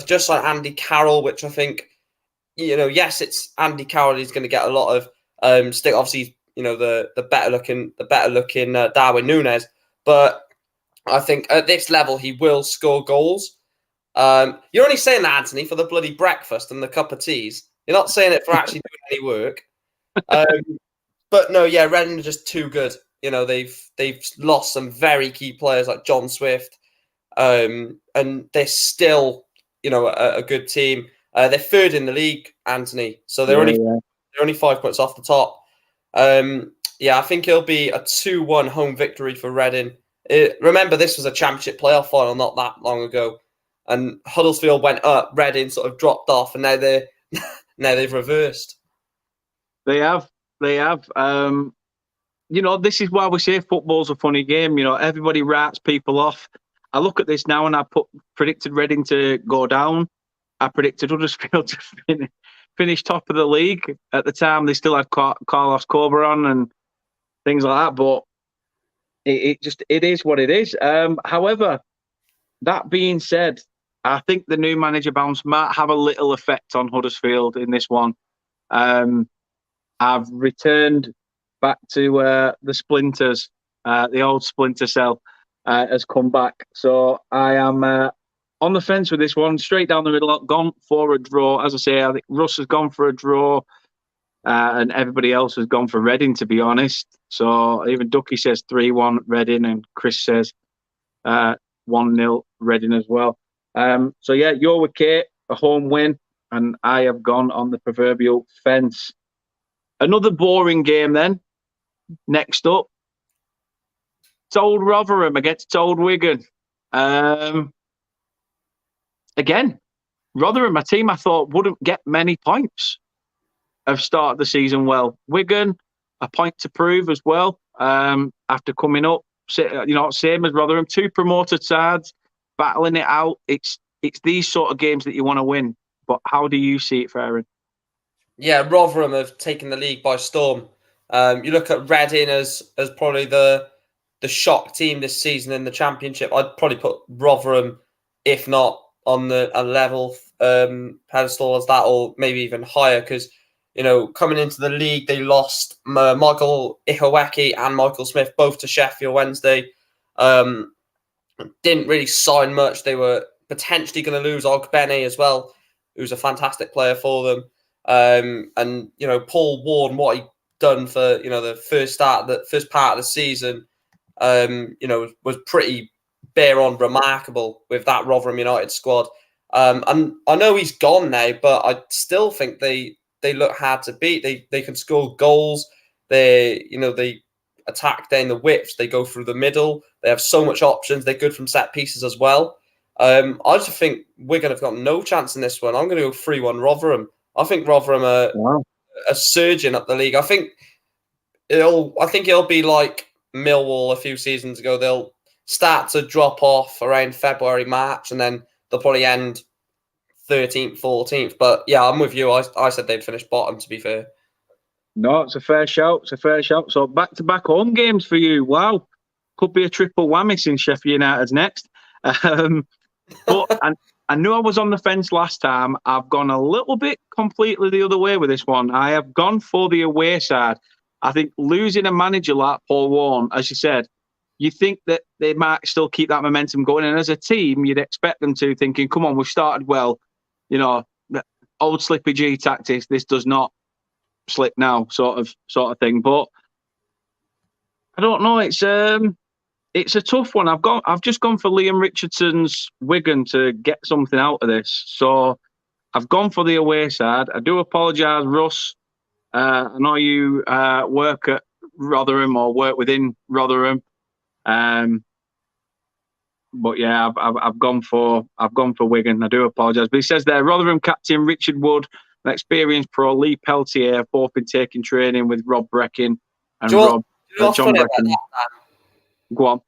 just like Andy Carroll, which I think, yes, it's Andy Carroll. He's going to get a lot of stick. Obviously, the better looking Darwin Núñez, but I think at this level he will score goals. You're only saying that, Anthony, for the bloody breakfast and the cup of teas. You're not saying it for actually doing any work. But no, yeah, Reading are just too good. They've lost some very key players like John Swift, and they're still, a good team. They're third in the league, Anthony, so they're only 5 points off the top. I think it'll be a 2-1 home victory for Reading. Remember, this was a Championship playoff final not that long ago, and Huddersfield went up, Reading sort of dropped off, and now they've reversed. They have. This is why we say football's a funny game. Everybody writes people off. I look at this now and I predicted Reading to go down. I predicted Huddersfield to finish top of the league. At the time, they still had Carlos Corberan and things like that. But it is what it is. However, that being said, I think the new manager bounce might have a little effect on Huddersfield in this one. I've returned back to the splinters. The old splinter cell has come back. So I am on the fence with this one, straight down the middle, gone for a draw. As I say, I think Russ has gone for a draw, and everybody else has gone for Reading, to be honest. So even Ducky says 3-1 Reading, and Chris says 1-0 Reading as well. So yeah, you're with Kate, a home win, and I have gone on the proverbial fence. Another boring game then. Next up, it's Old Rotherham against Old Wigan. Again, Rotherham, a team I thought wouldn't get many points, have started the season well. Wigan, a point to prove as well. After coming up, same as Rotherham, two promoted sides battling it out. It's these sort of games that you want to win. But how do you see it faring? Yeah, Rotherham have taken the league by storm. You look at Reading as probably the shock team this season in the Championship. I'd probably put Rotherham, if not on a level pedestal as that, or maybe even higher, because coming into the league they lost Michael Ihaweki and Michael Smith both to Sheffield Wednesday. Didn't really sign much. They were potentially going to lose Ogbene as well, who's a fantastic player for them. And Paul Ward, what he done for the first part of the season, was pretty bare on remarkable with that Rotherham United squad. And I know he's gone now, but I still think they look hard to beat. They can score goals. They attack down the widths. They go through the middle. They have so much options. They're good from set pieces as well. I just think Wigan have got no chance in this one. I'm going to go 3-1 Rotherham. I think Rotherham are surging up the league. I think it'll be like Millwall a few seasons ago. They'll start to drop off around February, March, and then they'll probably end 13th, 14th. But yeah, I'm with you. I said they'd finish bottom, to be fair. No, it's a fair shout. So back-to-back home games for you. Wow. Could be a triple whammy since Sheffield United's next. But I knew I was on the fence last time. I've gone a little bit completely the other way with this one. I have gone for the away side. I think losing a manager like Paul Warne, as you said, you think that they might still keep that momentum going. And as a team, you'd expect them to, thinking, come on, we've started well. Old Slippy G tactics, this does not slip now, sort of thing. But I don't know. It's a tough one. I've just gone for Liam Richardson's Wigan to get something out of this. So I've gone for the away side. I do apologise, Russ. I know you work at Rotherham or work within Rotherham. But yeah, I've gone for Wigan. I do apologise, but he says there, Rotherham captain Richard Wood, an experienced pro, Lee Peltier, have both been taking training with Rob Breckin and John Breckin. Go on.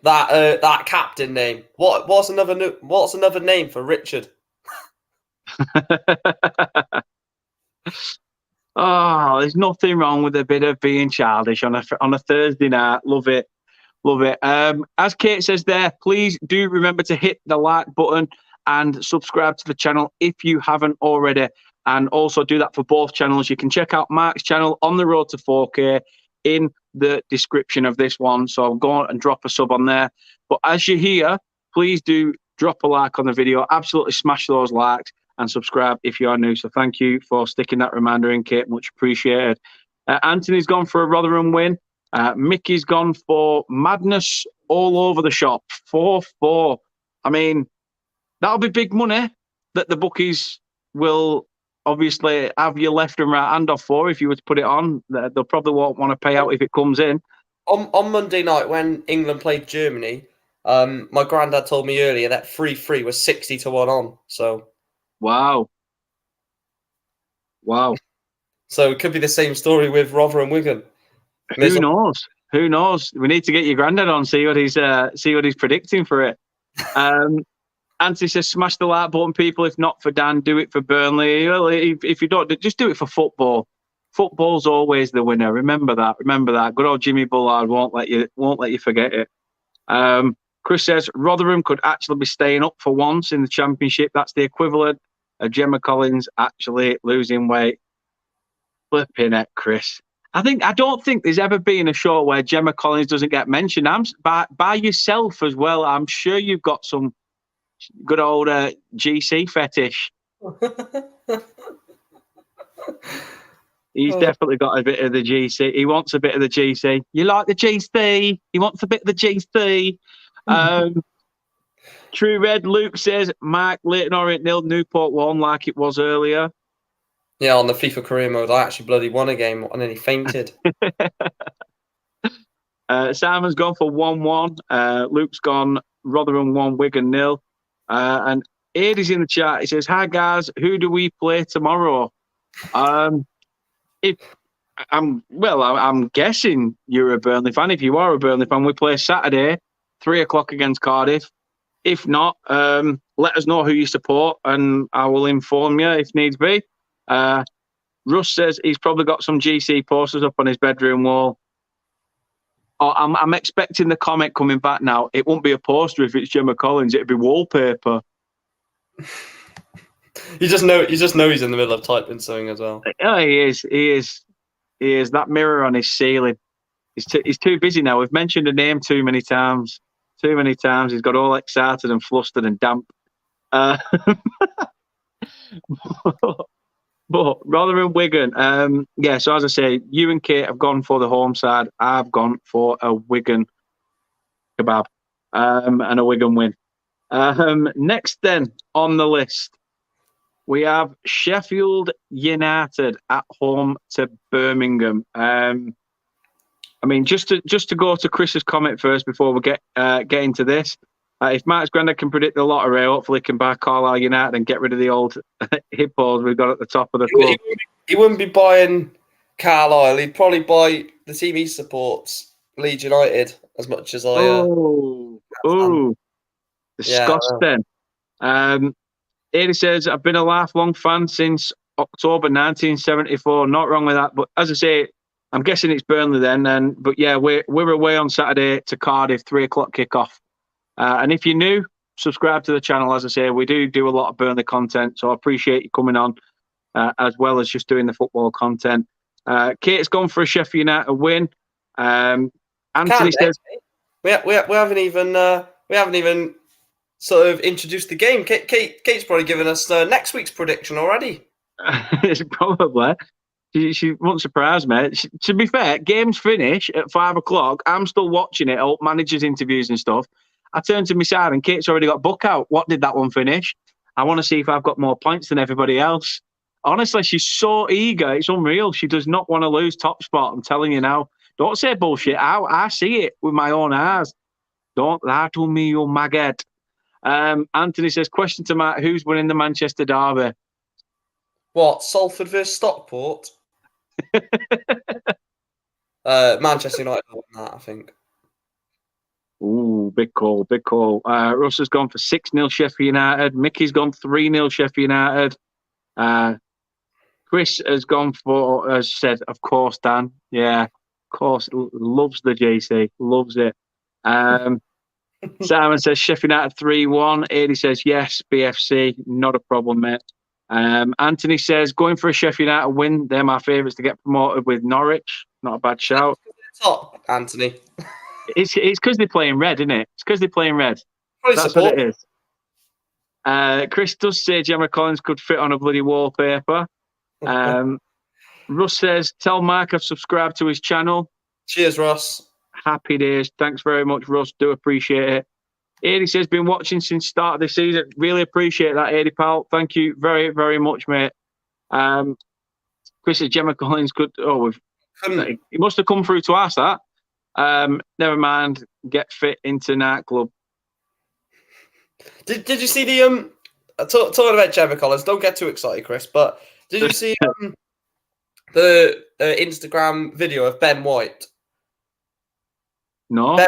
That captain name. What's another name for Richard? Oh, there's nothing wrong with a bit of being childish on a Thursday night. Love it. Love it. As Kate says there, please do remember to hit the like button and subscribe to the channel if you haven't already. And also do that for both channels. You can check out Mark's channel on the road to 4K in the description of this one. So go on and drop a sub on there. But as you're here, please do drop a like on the video. Absolutely smash those likes and subscribe if you are new. So thank you for sticking that reminder in, Kate. Much appreciated. Anthony's gone for a Rotherham win. Mickey's gone for madness all over the shop. 4-4. I mean, that'll be big money that the bookies will obviously have your left and right hand off for if you were to put it on. They'll probably won't want to pay out if it comes in. On Monday night when England played Germany, my granddad told me earlier that 3-3 was 60-1 on. So, wow. So it could be the same story with Rotherham Wigan. Who knows? Who knows? We need to get your granddad on, see what he's predicting for it. Anthony says, smash the like button, people. If not for Dan, do it for Burnley. Well, if you don't, just do it for football. Football's always the winner. Remember that. Good old Jimmy Bullard won't let you forget it. Chris says Rotherham could actually be staying up for once in the Championship. That's the equivalent of Gemma Collins actually losing weight. Flipping it, Chris. I don't think there's ever been a show where Gemma Collins doesn't get mentioned. By yourself as well. I'm sure you've got some good old GC fetish. He's definitely got a bit of the GC. He wants a bit of the GC. You like the GC? He wants a bit of the GC. True Red Luke says, Mark, Leighton Orient 0, Newport 1 like it was earlier. Yeah, on the FIFA career mode, I actually bloody won a game and then he fainted. Simon's gone for 1-1. Luke's gone Rotherham 1, Wigan 0. And Aidy's in the chat. He says, hi guys, who do we play tomorrow? I'm guessing you're a Burnley fan. If you are a Burnley fan, we play Saturday, 3:00 against Cardiff. If not, let us know who you support and I will inform you if needs be. Russ says he's probably got some GC posters up on his bedroom wall. Oh, I'm expecting the comment coming back now. It won't be a poster if it's Gemma Collins. It'd be wallpaper. You just know he's in the middle of typing something as well. Yeah, he is. That mirror on his ceiling. He's too busy now. We've mentioned a name too many times. He's got all excited and flustered and damp. But Rotherham Wigan, so as I say, you and Kate have gone for the home side. I've gone for a Wigan kebab and a Wigan win. Next then on the list, we have Sheffield United at home to Birmingham. Just to go to Chris's comment first before we get into this. If Mark's granddad can predict the lottery, hopefully he can buy Carlisle United and get rid of the old hippos we've got at the top of the club. He wouldn't be buying Carlisle. He'd probably buy the team he supports, Leeds United, as much as I... disgusting. Aidy says, I've been a lifelong fan since October 1974. Not wrong with that. But as I say, I'm guessing it's Burnley then. But yeah, we're away on Saturday to Cardiff, 3:00 kickoff. And if you're new, subscribe to the channel. As I say, we do a lot of Burnley content, so I appreciate you coming on, as well as just doing the football content. Kate's gone for a Sheffield United win. Anthony says, we haven't even sort of introduced the game. Kate's probably given us next week's prediction already. It's probably. She won't surprise me. To be fair, games finish at 5 o'clock. I'm still watching it, all managers' interviews and stuff. I turn to my side and Kate's already got book out. What did that one finish? I want to see if I've got more points than everybody else. Honestly, she's so eager. It's unreal. She does not want to lose top spot. I'm telling you now. Don't say bullshit. I see it with my own eyes. Don't lie to me, you maggot. Anthony says, question to Matt, who's winning the Manchester derby? What, Salford versus Stockport? Manchester United won that, I think. Ooh, big call, big call. Russ has gone for 6-0 Sheffield United. Mickey's gone 3-0 Sheffield United. Chris has gone for, as said, of course, Dan. Yeah, of course, loves the JC, loves it. Simon says Sheffield United 3-1. Adi says yes, BFC, not a problem, mate. Anthony says going for a Sheffield United win. They're my favourites to get promoted with Norwich. Not a bad shout. Top, Anthony. It's because they're playing red, isn't it? It's because they're playing red. Probably That's support. what it is. Chris does say Gemma Collins could fit on a bloody wallpaper. Russ says, tell Mark I've subscribed to his channel. Cheers, Ross. Happy days. Thanks very much, Russ. Do appreciate it. Adi says, been watching since start of the season. Really appreciate that, Adi, pal. Thank you very, very much, mate. Chris says, Gemma Collins could... Oh, he must have come through to ask that. Never mind. Get fit into nightclub. Did you see the... talking about Gemma Collins, don't get too excited, Chris, but did you see the Instagram video of Ben White? No.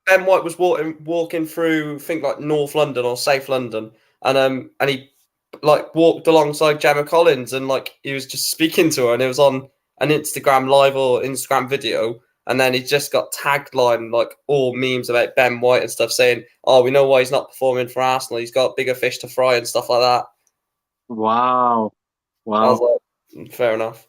Ben White was walking through, I think, like North London or South London, and he like walked alongside Gemma Collins, and like he was just speaking to her, and it was on an Instagram live or Instagram video, and then he just got tagged line like all memes about Ben White and stuff, saying, "Oh, we know why he's not performing for Arsenal. He's got bigger fish to fry and stuff like that." Wow. I was like, fair enough.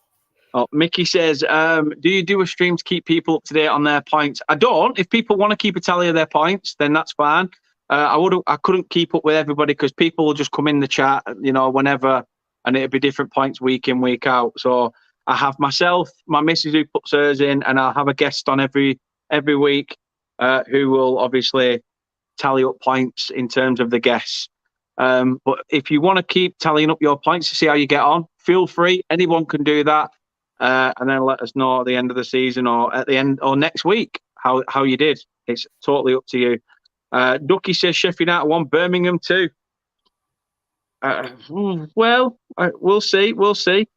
Oh, Mickey says, do you do a stream to keep people up to date on their points? I don't. If people want to keep a tally of their points, then that's fine. I couldn't keep up with everybody because people will just come in the chat, whenever, and it'll be different points week in, week out. So I have myself, my missus who puts hers in, and I'll have a guest on every week who will obviously tally up points in terms of the guests. But if you want to keep tallying up your points to see how you get on, feel free. Anyone can do that. And then let us know at the end of the season or at the end or next week how you did. It's totally up to you. Ducky says Sheffield United 1, Birmingham 2. We'll see. We'll see.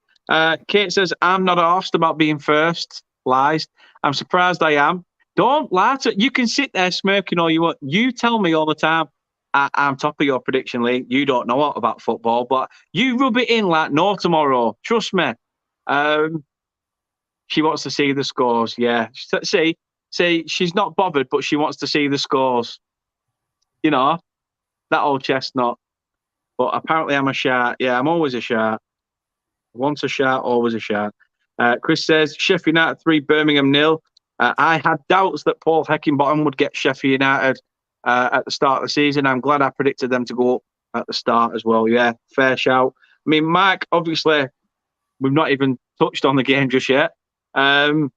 Kate says, I'm not arsed about being first. Lies. I'm surprised I am. Don't lie to you. Can sit there smirking all you want. You tell me all the time, I'm top of your prediction league. You don't know about football, but you rub it in like no tomorrow. Trust me. She wants to see the scores. Yeah. See, she's not bothered, but she wants to see the scores. That old chestnut. But apparently I'm a shark. Yeah, I'm always a shark. Once a shark, always a shark. Chris says, Sheffield United 3, Birmingham 0. I had doubts that Paul Heckingbottom would get Sheffield United at the start of the season. I'm glad I predicted them to go up at the start as well. Yeah, fair shout. I mean, Mike, obviously, we've not even touched on the game just yet. But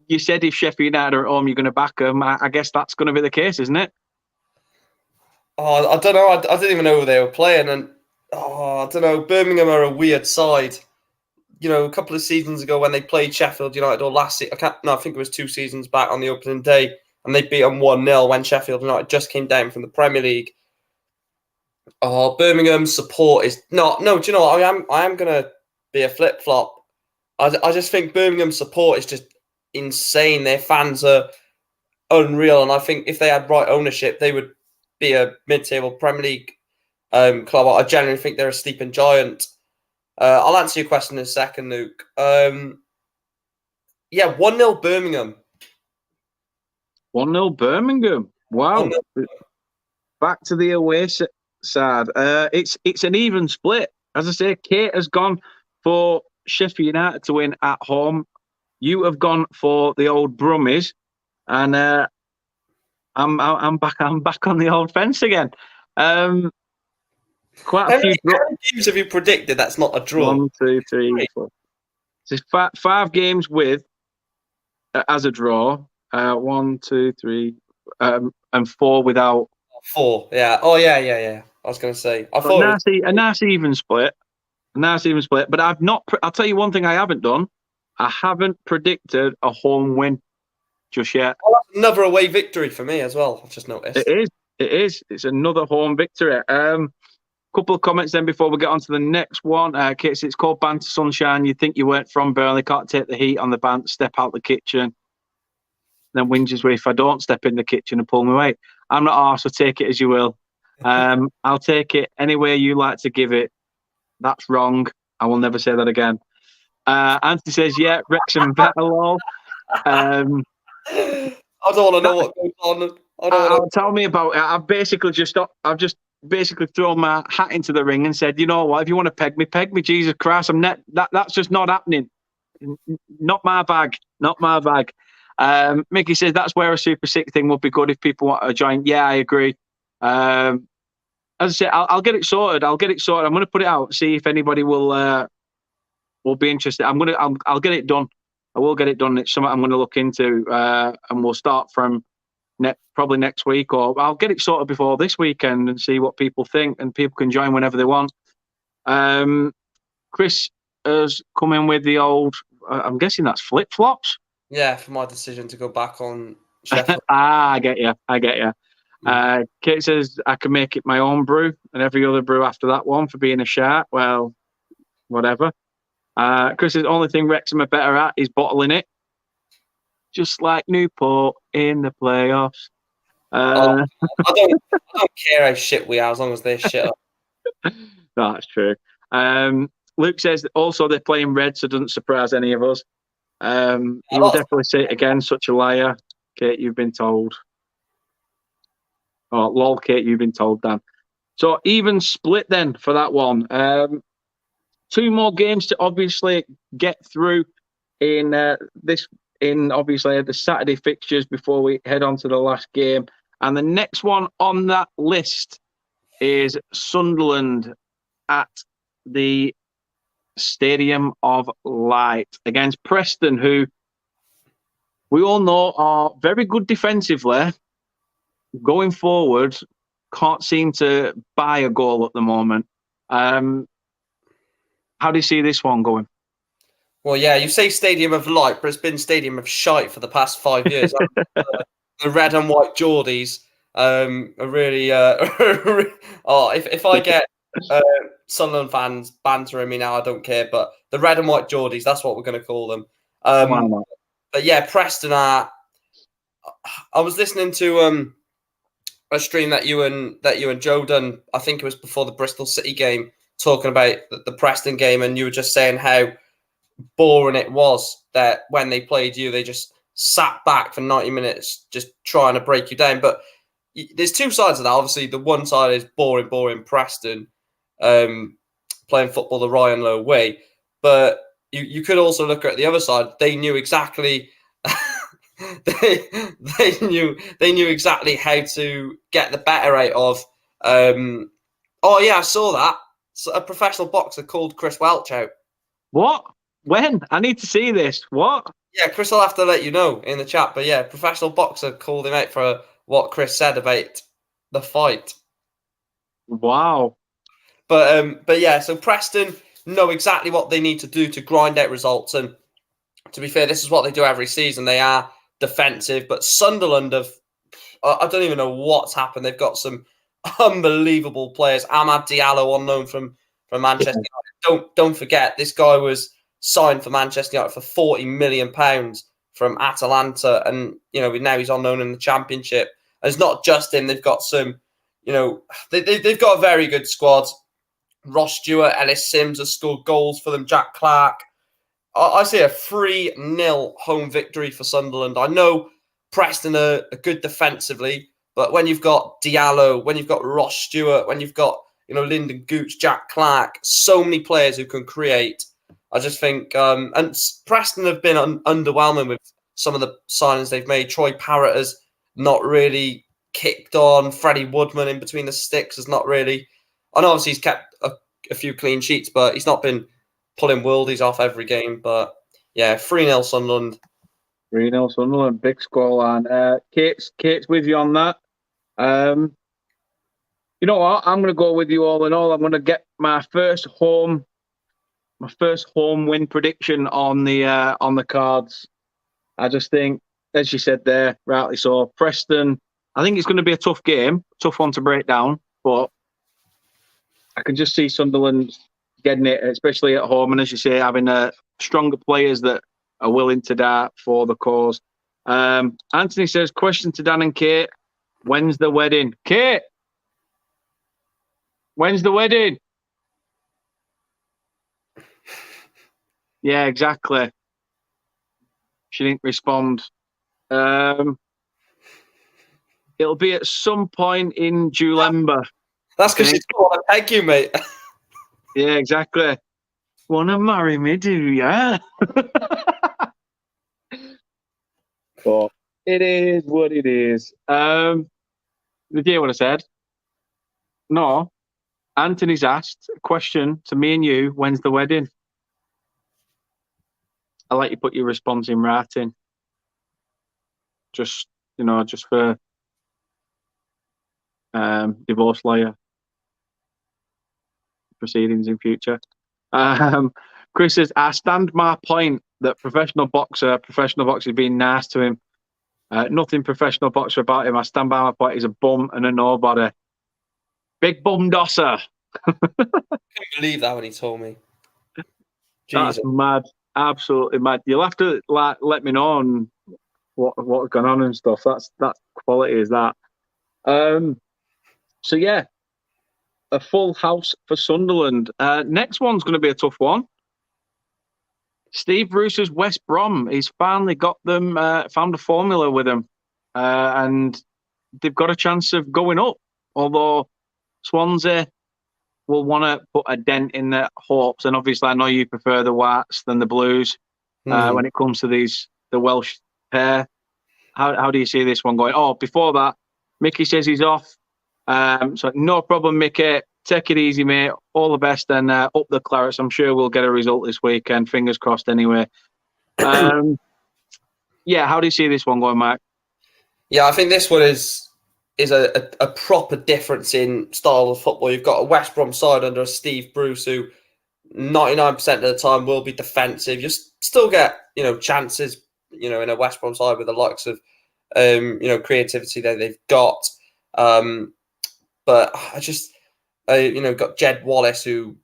you said if Sheffield United are at home, you're going to back them. I guess that's going to be the case, isn't it? Oh, I don't know. I didn't even know who they were playing. And I don't know. Birmingham are a weird side. A couple of seasons ago when they played Sheffield United, or last season, I think it was 2 seasons back on the opening day, and they beat them 1-0 when Sheffield United just came down from the Premier League. Oh, Birmingham's support is not. No, do you know what? I am going to be a flip-flop. I just think Birmingham's support is just insane. Their fans are unreal, and I think if they had right ownership, they would be a mid-table Premier League club. I genuinely think they're a sleeping giant. I'll answer your question in a second, Luke. 1-0 Birmingham. 1-0 Birmingham. Wow. 1-0. Back to the away side. It's an even split. As I say, Kate has gone for Sheffield United to win at home. You have gone for the old Brummies, and I'm back on the old fence again. Quite a few. How many games have you predicted that's not a draw? 1, 2, 3, 4. So 5 games with as a draw. 1, 2, 3, and 4 without. 4. Yeah. Oh yeah. I was going to say. I thought A nice even split. But I've not. I'll tell you one thing I haven't done. I haven't predicted a home win just yet. Another away victory for me as well. I've just noticed. It is. It's another home victory. Couple of comments then before we get on to the next one. Kate, it's called Banter Sunshine. You think you weren't from Burnley, can't take the heat on the banter, step out the kitchen. Then whinges me if I don't step in the kitchen and pull my weight. I'm not arsed, so take it as you will. I'll take it any way you like to give it. That's wrong. I will never say that again. Anthony says, yeah, Wrexham better, lol. I don't want to know what goes on. Tell me about it. I've just basically thrown my hat into the ring and said, you know what, if you want to peg me, Jesus Christ. That's just not happening. Not my bag. Mickey says that's where a Super 6 thing would be good if people want to join. Yeah, I agree. As I say, I'll get it sorted. I'm going to put it out, see if anybody will be interested. I'll get it done. I will get it done. It's something I'm going to look into, and we'll start from probably next week, or I'll get it sorted before this weekend and see what people think, and people can join whenever they want. Chris has come in with the old, I'm guessing that's flip-flops. Yeah, for my decision to go back on Sheffield. I get you. Kate says I can make it my own brew and every other brew after that one for being a shark. Well, whatever. Chris says the only thing Wrexham are better at is bottling it. Just like Newport in the playoffs. I don't care how shit we are as long as they're shit up. That's true. Luke says that also they're playing red, so it doesn't surprise any of us. He will definitely say it again, such a liar. Kate, you've been told. Oh, lol, Kate, you've been told, Dan. So even split then for that one. 2 more games to obviously get through in obviously the Saturday fixtures before we head on to the last game. And the next one on that list is Sunderland at the Stadium of Light against Preston, who we all know are very good defensively. Going forward, can't seem to buy a goal at the moment. How do you see this one going? Well, yeah, you say Stadium of Light, but it's been Stadium of Shite for the past 5 years. The red and white Geordies are really... if I get Sunderland fans bantering me now, I don't care, but the red and white Geordies, that's what we're going to call them. But yeah, Preston are... I was listening to a stream that you and Joe done, I think it was before the Bristol City game, talking about the Preston game, and you were just saying how boring it was that when they played you, they just sat back for 90 minutes just trying to break you down. But there's 2 sides of that. Obviously, the one side is boring Preston playing football the Ryan Lowe way. But you could also look at the other side. They knew exactly they knew exactly how to get the better out of. Oh yeah, I saw that. So a professional boxer called Chris Welch out. What? When? I need to see this. What? Yeah, Chris will have to let you know in the chat. But yeah, professional boxer called him out for what Chris said about the fight. Wow. But yeah, so Preston know exactly what they need to do to grind out results. And to be fair, this is what they do every season. They are defensive, but Sunderland I don't even know what's happened. They've got some unbelievable players. Amad Diallo, unknown from Manchester United. Don't forget, this guy was signed for Manchester United for £40 million from Atalanta, and now he's unknown in the Championship. And it's not just him; they've got some, they've got a very good squad. Ross Stewart, Ellis Sims have scored goals for them. Jack Clark. I see a 3-0 home victory for Sunderland. I know Preston are good defensively, but when you've got Diallo, when you've got Ross Stewart, when you've got Lyndon Gooch, Jack Clark, so many players who can create, I just think, and Preston have been underwhelming with some of the signings they've made. Troy Parrott has not really kicked on. Freddie Woodman in between the sticks has not really. I know obviously he's kept a few clean sheets, but he's not been pulling worldies off every game. But yeah, 3-0 Sunderland. 3-0 Sunderland, big scoreline. Kate's with you on that. You know what? I'm going to go with you all in all. I'm going to get my first home win prediction on the cards. I just think, as you said there, rightly so, Preston. I think it's going to be a tough game, tough one to break down, but I can just see Sunderland getting it, especially at home, and as you say, having stronger players that are willing to die for the cause. Anthony says, question to Dan and Kate, when's the wedding? Kate, when's the wedding? Yeah, exactly. She didn't respond. It'll be at some point in Julember. That's because she's got to peg you, mate. Yeah, exactly. Wanna marry me, do ya? But it is what it is. Did you hear what I said? No. Anthony's asked a question to me and you, when's the wedding? I'll let you put your response in writing. Just for divorce lawyer proceedings in future. Chris says, I stand my point that professional boxer being nice to him. Nothing professional boxer about him. I stand by my point. He's a bum and a nobody. Big bum dosser. I couldn't believe that when he told me. Jesus. That's mad. Absolutely mad. You'll have to let me know on what's going on and stuff. That's quality is that. So yeah, a full house for Sunderland. Next one's going to be a tough one. Steve Bruce's West Brom. He's finally got them, found a formula with them, and they've got a chance of going up. Although Swansea will want to put a dent in their hopes, and obviously I know you prefer the Whites than the Blues when it comes to the Welsh pair. How do you see this one going? Oh, before that, Mickey says he's off. So no problem, Mickey. Take it easy, mate. All the best and up the Clarets. I'm sure we'll get a result this weekend. Fingers crossed anyway. Yeah, how do you see this one going, Mike? Yeah, I think this one is a proper difference in style of football. You've got a West Brom side under a Steve Bruce who 99% of the time will be defensive. You still get, chances, in a West Brom side with the likes of, creativity that they've got. But I just, got Jed Wallace who,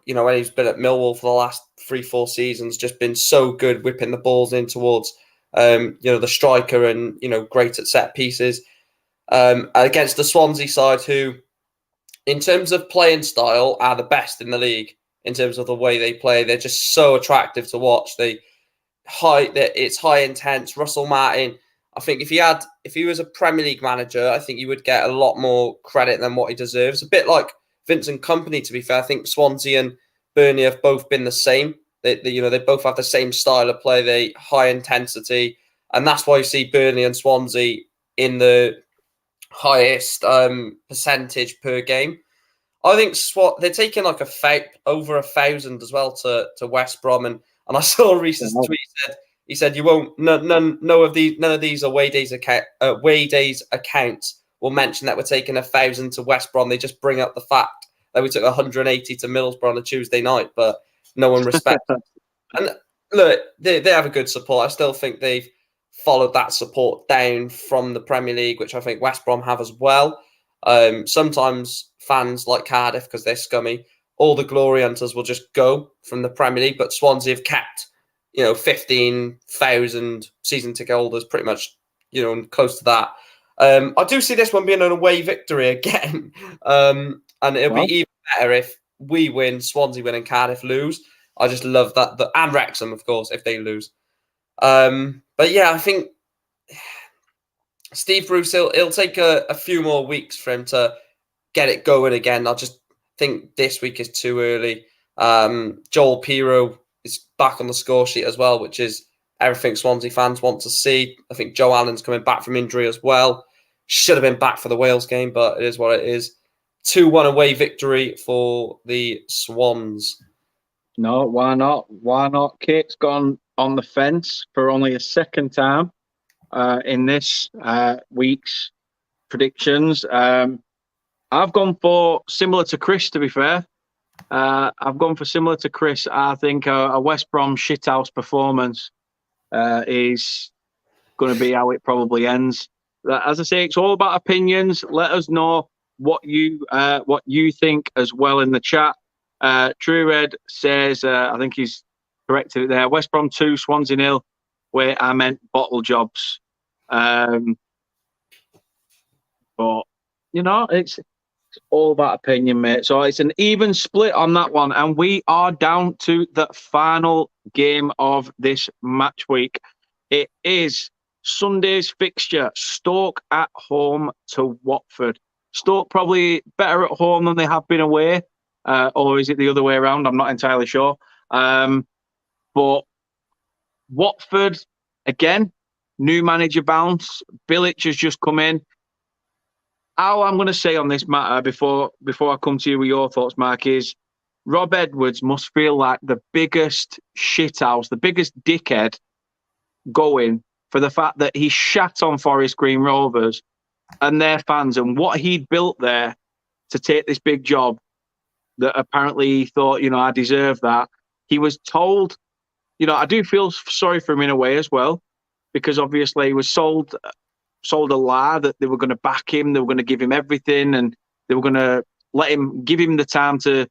when he's been at Millwall for the last 3-4 seasons, just been so good whipping the balls in towards, the striker and, great at set pieces. Against the Swansea side who, in terms of playing style, are the best in the league in terms of the way they play. They're just so attractive to watch. It's high intense. Russell Martin, I think if he was a Premier League manager, I think he would get a lot more credit than what he deserves. A bit like Vincent Kompany, to be fair. I think Swansea and Burnley have both been the same. They both have the same style of play. They high intensity, and that's why you see Burnley and Swansea in the highest percentage per game. I think they're taking like over 1,000 as well to West Brom, and I saw Reese's tweet. He said you won't none of these away days accounts will mention that we're taking 1,000 to West Brom. They just bring up the fact that we took 180 to Middlesbrough on a Tuesday night, but no one respects it. And look, they have a good support. I still think they've followed that support down from the Premier League, which I think West Brom have as well. Sometimes fans like Cardiff, because they're scummy, all the glory hunters will just go from the Premier League, but Swansea have kept 15,000 season ticket holders, pretty much, close to that. I do see this one being an away victory again, and it'll be even better if we win, Swansea win, and Cardiff lose. I just love that, and Wrexham, of course, if they lose. But yeah, I think Steve Bruce, it'll take a few more weeks for him to get it going again. I just think this week is too early. Joel Pirro is back on the score sheet as well, which is everything Swansea fans want to see. I think Joe Allen's coming back from injury as well. Should have been back for the Wales game, but it is what it is. 2-1 away victory for the Swans. No, why not? Why not? Kate's gone on the fence for only a second time in this week's predictions. I've gone for similar to Chris, to be fair. I've gone for similar to Chris. I think a West Brom shithouse performance is going to be how it probably ends. As I say, it's all about opinions. Let us know what you think as well in the chat. True Red says, I think he's corrected it there. West Brom 2, Swansea 0, where I meant bottle jobs. But it's all about opinion, mate. So it's an even split on that one, and we are down to the final game of this match week. It is Sunday's fixture, Stoke at home to Watford. Stoke probably better at home than they have been away, or is it the other way around? I'm not entirely sure. But Watford, again, new manager bounce. Bilic has just come in. All I'm going to say on this matter before I come to you with your thoughts, Mark, is Rob Edwards must feel like the biggest shithouse, the biggest dickhead going for the fact that he shat on Forest Green Rovers and their fans and what he'd built there to take this big job that apparently he thought, I deserve that. He was told, I do feel sorry for him in a way as well, because obviously he was sold a lie that they were going to back him, they were going to give him everything, and they were going to give him the time to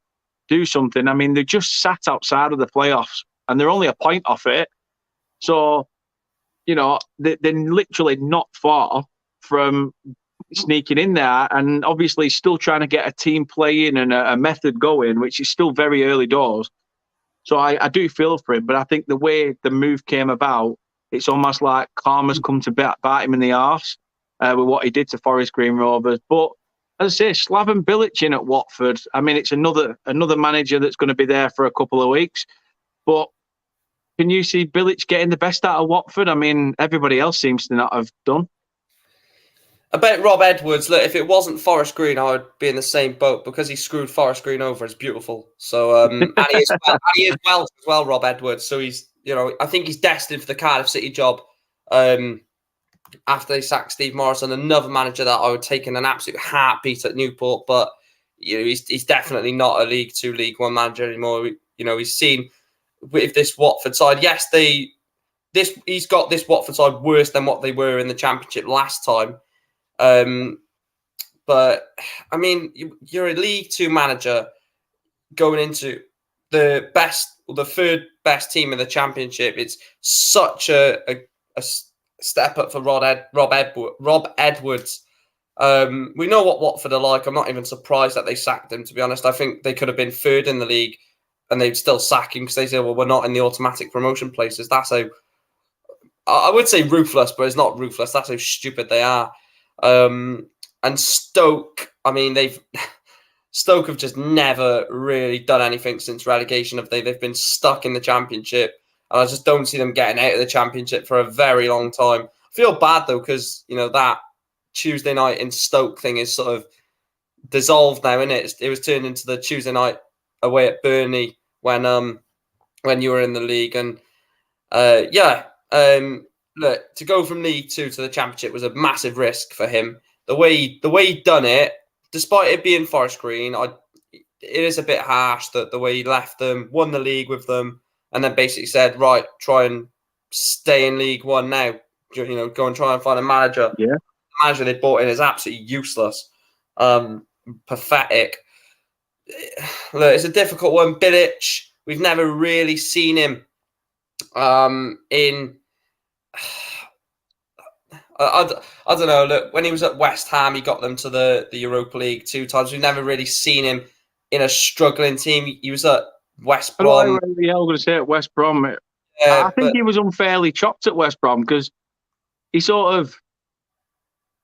do something. I mean, they just sat outside of the playoffs and they're only a point off it. So, they're literally not far from sneaking in there, and obviously still trying to get a team playing and a method going, which is still very early doors. So I do feel for him, but I think the way the move came about, it's almost like karma's come to bite him in the arse with what he did to Forest Green Rovers. But as I say, Slaven Bilic in at Watford. I mean, it's another manager that's going to be there for a couple of weeks. But can you see Bilic getting the best out of Watford? I mean, everybody else seems to not have done. I bet Rob Edwards, look, if it wasn't Forest Green, I would be in the same boat, because he screwed Forest Green over. It's beautiful. So, and he is Welsh as well, Rob Edwards. So he's, I think he's destined for the Cardiff City job after they sacked Steve Morrison, another manager that I would take in an absolute heartbeat at Newport. But, he's definitely not a League 2, League 1 manager anymore. He's seen with this Watford side. Yes, he's got this Watford side worse than what they were in the Championship last time. But I mean, you're a League 2 manager going into the third best team in the Championship. It's such a step up for Rob Edwards. We know what Watford are like. I'm not even surprised that they sacked him, to be honest. I think they could have been third in the league and they'd still sack him because they say, well, we're not in the automatic promotion places. That's how, I would say ruthless, but it's not ruthless. That's how stupid they are. And Stoke, I mean, Stoke have just never really done anything since relegation. They've been stuck in the Championship, and I just don't see them getting out of the Championship for a very long time. I feel bad though, because that Tuesday night in Stoke thing is sort of dissolved now, isn't it? It was turned into the Tuesday night away at Burnley when you were in the league, and look, to go from League 2 to the Championship was a massive risk for him. The way he done it, despite it being Forest Green, it is a bit harsh that the way he left them, won the league with them, and then basically said, right, try and stay in League 1 now. Go and try and find a manager. Yeah. The manager they brought in is absolutely useless. Pathetic. Look, it's a difficult one. Bilic, we've never really seen him in... I don't know. Look, when he was at West Ham, he got them to the Europa League 2 times. We've never really seen him in a struggling team. He was at West Brom. I was going to say at West Brom. I think he was unfairly chopped at West Brom because he sort of,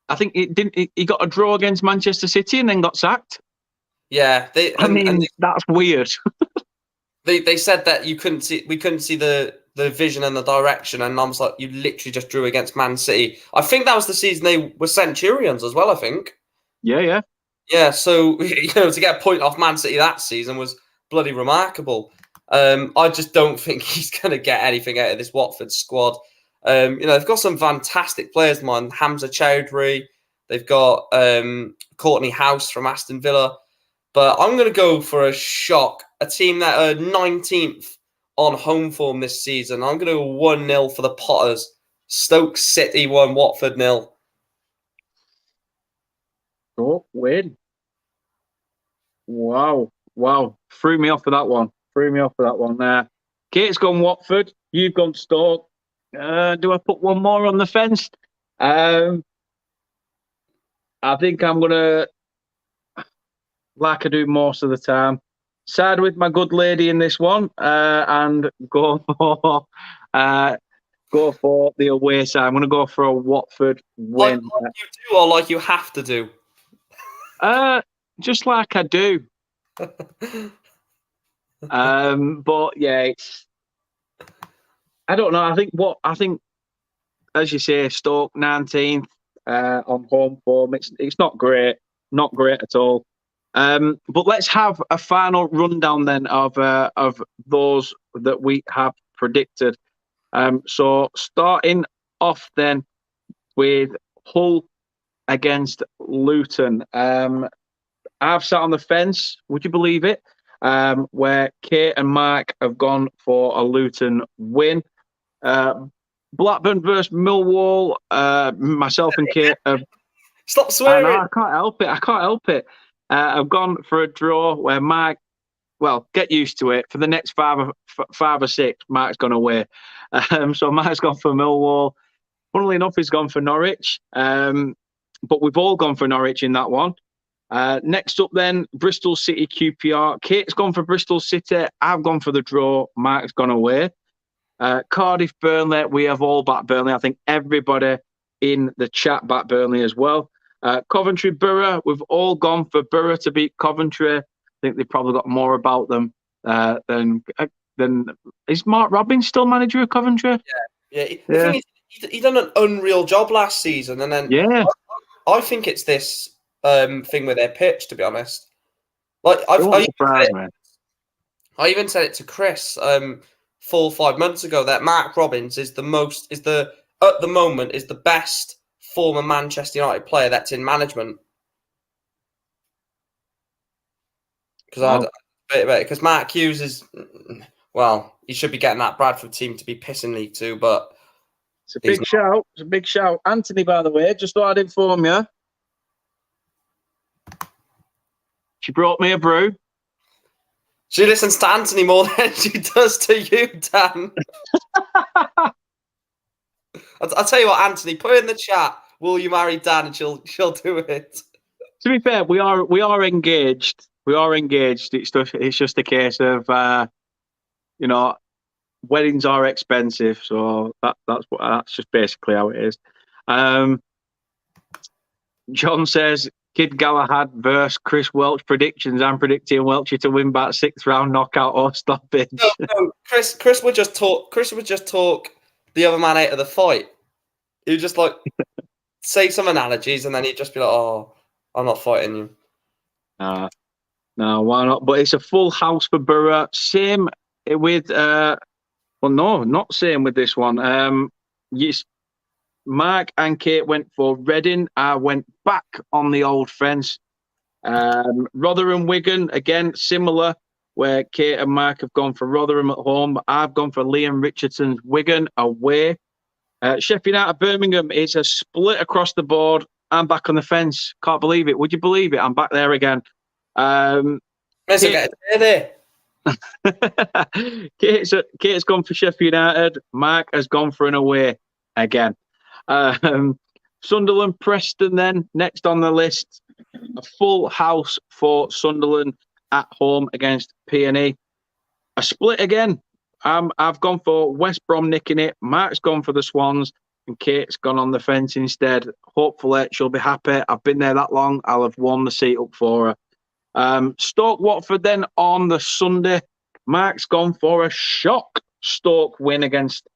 I think he got a draw against Manchester City and then got sacked. Yeah, that's weird. They said that we couldn't see the vision and the direction, and I was like, you literally just drew against Man City. I think that was the season they were Centurions as well, I think. Yeah. Yeah, so to get a point off Man City that season was bloody remarkable. I just don't think he's going to get anything out of this Watford squad. They've got some fantastic players, man. Hamza Chowdhury, they've got Courtney House from Aston Villa. But I'm going to go for a shock. A team that are 19th on home form this season. I'm going to go 1-0 for the Potters. Stoke City 1, Watford 0. Oh, win. Wow. Threw me off for that one. Kate's gone Watford. You've gone Stoke. Do I put one more on the fence? I think I'm going to, like I do most of the time, side with my good lady in this one and go for the away side. I'm going to go for a Watford win. Like you do or like you have to do? Just like I do. But yeah, I don't know. I think, as you say, Stoke 19th on home form. It's not great at all. But let's have a final rundown then of those that we have predicted. So starting off then with Hull against Luton. I've sat on the fence, would you believe it? Where Kate and Mark have gone for a Luton win. Blackburn versus Millwall. Myself and Kate have. Stop swearing. I can't help it. I've gone for a draw where Mark, well, get used to it. For the next five or six, Mark's gone away. So Mark's gone for Millwall. Funnily enough, he's gone for Norwich. But we've all gone for Norwich in that one. Next up then, Bristol City QPR. Kate's gone for Bristol City. I've gone for the draw. Mark's gone away. Cardiff Burnley. We have all backed Burnley. I think everybody in the chat backed Burnley as well. Coventry Borough. We've all gone for Borough to beat Coventry. I think they've probably got more about them than. Is Mark Robins still manager of Coventry? Yeah. The thing is, he done an unreal job last season, and then I think it's this thing with their pitch. To be honest, like I even said it to Chris 4 or 5 months ago that Mark Robins is the best former Manchester United player that's in management. Because Mark Hughes is, well, he should be getting that Bradford team to be pissing League Two, but it's a big shout. It's a big shout. Anthony, by the way, just thought I'd inform you. She brought me a brew. She listens to Anthony more than she does to you, Dan. I'll tell you what, Anthony, put in the chat, will you marry Dan? And she'll do it. To be fair, we are engaged. We are engaged. It's just a case of weddings are expensive, so that's just basically how it is. John says Kid Galahad versus Chris Welch predictions. I'm predicting Welch to win back 6th round knockout or stoppage. No, Chris would just talk. Chris would just talk the other man out of the fight. He would just say some analogies, and then he'd just be like, "Oh, I'm not fighting you." No, why not? But it's a full house for Borough. Same with not same with this one. Yes, Mark and Kate went for Reading. I went back on the old fence. Rotherham Wigan, again, similar, where Kate and Mark have gone for Rotherham at home. I've gone for Liam Richardson's Wigan away. Sheffield United Birmingham, it's a split across the board. I'm back on the fence. Can't believe it. Would you believe it? I'm back there again. Kate's gone for Sheffield United. Mark has gone for an away again. Sunderland, Preston then, next on the list. A full house for Sunderland at home against P&E. A split again. I've gone for West Brom nicking it. Mark's gone for the Swans, and Kate's gone on the fence instead. Hopefully, she'll be happy. I've been there that long. I'll have warmed the seat up for her. Stoke Watford then on the Sunday. Mark's gone for a shock Stoke win against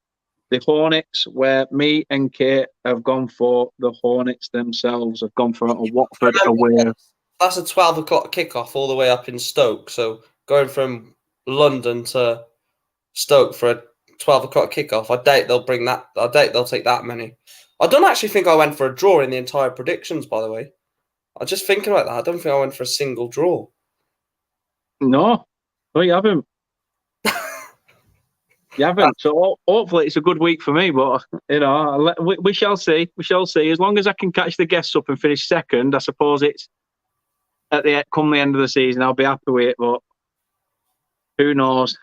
the Hornets, where me and Kate have gone for the Hornets themselves. Have gone for a Watford away. That's a 12 o'clock kickoff all the way up in Stoke. So going from London to Stoke for a 12 o'clock kickoff, I doubt they'll bring that. I doubt they'll take that many. I don't actually think I went for a draw in the entire predictions, by the way. I'm just thinking about that. I don't think I went for a single draw. No, you haven't. You haven't. So hopefully it's a good week for me. But we shall see. We shall see. As long as I can catch the guests up and finish second, I suppose it's come the end of the season. I'll be happy with it. But who knows?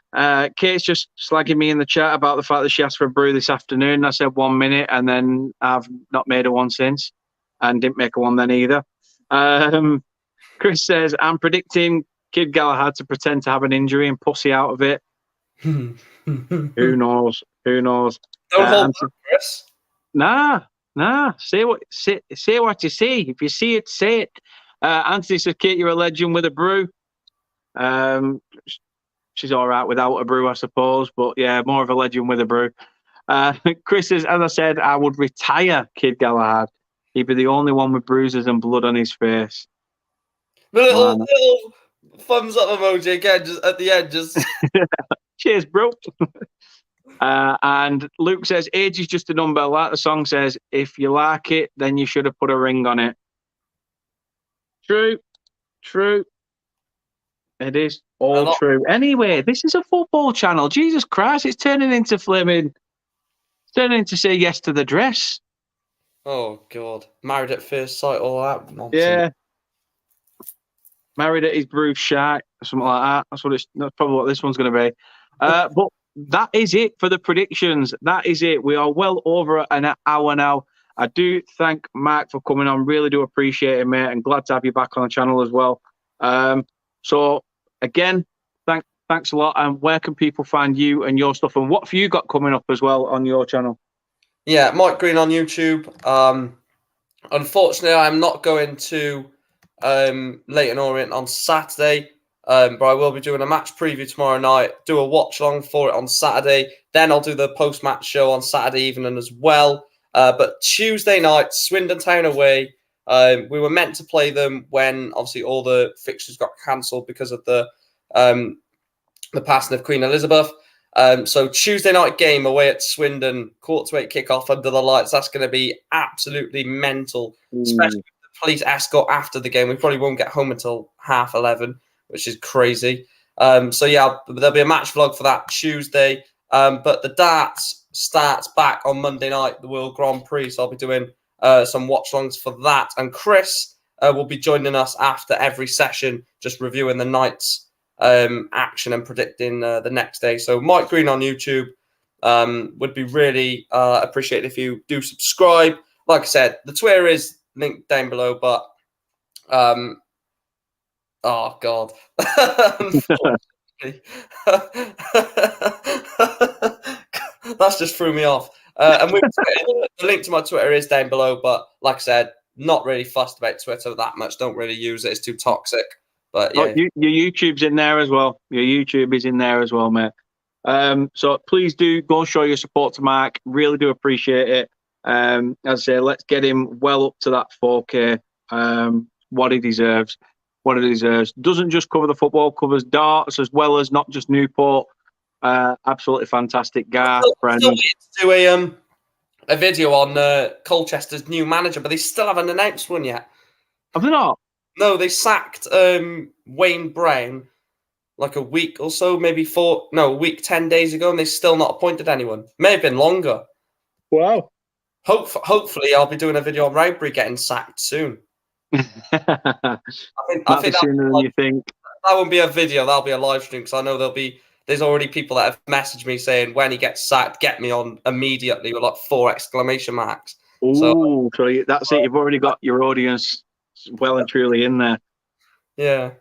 Kate's just slagging me in the chat about the fact that she asked for a brew this afternoon. I said 1 minute, and then I've not made her one since, and didn't make her one then either. Chris says, I'm predicting Kid Galahad to pretend to have an injury and pussy out of it. Who knows? Who knows? Don't hold back, Chris. Nah. Say what you see. If you see it, say it. Anthony says, Kate, you're a legend with a brew. She's all right without a brew, I suppose. But yeah, more of a legend with a brew. Chris says, as I said, I would retire Kid Galahad. He'd be the only one with bruises and blood on his face. The little thumbs up emoji again, just at the end. Just cheers, bro. And Luke says, age is just a number. Like the song says, if you like it, then you should have put a ring on it. True. It is all true. Anyway, this is a football channel. Jesus Christ, it's turning into say yes to the dress. Oh, God. Married at first sight, all that nonsense. Yeah. Married at his brew shack, something like that. That's probably what this one's going to be. But that is it for the predictions. That is it. We are well over an hour now. I do thank Mark for coming on. Really do appreciate it, mate. And glad to have you back on the channel as well. So, again, thanks a lot. And where can people find you and your stuff? And what have you got coming up as well on your channel? Yeah, Mike Green on YouTube. Unfortunately, I'm not going to Leyton Orient on Saturday, but I will be doing a match preview tomorrow night, do a watch along for it on Saturday. Then I'll do the post-match show on Saturday evening as well. But Tuesday night, Swindon Town away. We were meant to play them when obviously all the fixtures got cancelled because of the passing of Queen Elizabeth. So Tuesday night game away at Swindon, 7:45 kickoff under the lights. That's going to be absolutely mental, especially with the police escort after the game. We probably won't get home until 11:30, which is crazy. So yeah, there'll be a match vlog for that Tuesday. But the darts starts back on Monday night, the World Grand Prix. So I'll be doing some watch-alongs for that. And Chris will be joining us after every session, just reviewing the night's action and predicting the next day. So Mike Green on YouTube, would be really appreciated if you do subscribe. Like I said, the Twitter is linked down below, but oh God. That's just threw me off. And the link to my Twitter is down below, but like I said, not really fussed about Twitter that much. Don't really use it. It's too toxic. But yeah, your YouTube's in there as well. Your YouTube is in there as well, mate. So please do go show your support to Mark. Really do appreciate it. As I say, let's get him well up to that 4K. What he deserves. Doesn't just cover the football, covers darts as well as not just Newport. Absolutely fantastic guy. Still need to do a video on Colchester's new manager, but they still haven't announced one yet. Have they not? No, they sacked Wayne Brown like a week or so, maybe a week, 10 days ago, and they still not appointed anyone. May have been longer. Wow. Hopefully, I'll be doing a video on Rowbury getting sacked soon. I think sooner than you think. That won't be a video, that'll be a live stream, because I know there's already people that have messaged me saying, when he gets sacked, get me on immediately with like 4 exclamation marks. Ooh, so that's it. You've already got your audience well and truly in there. Yeah.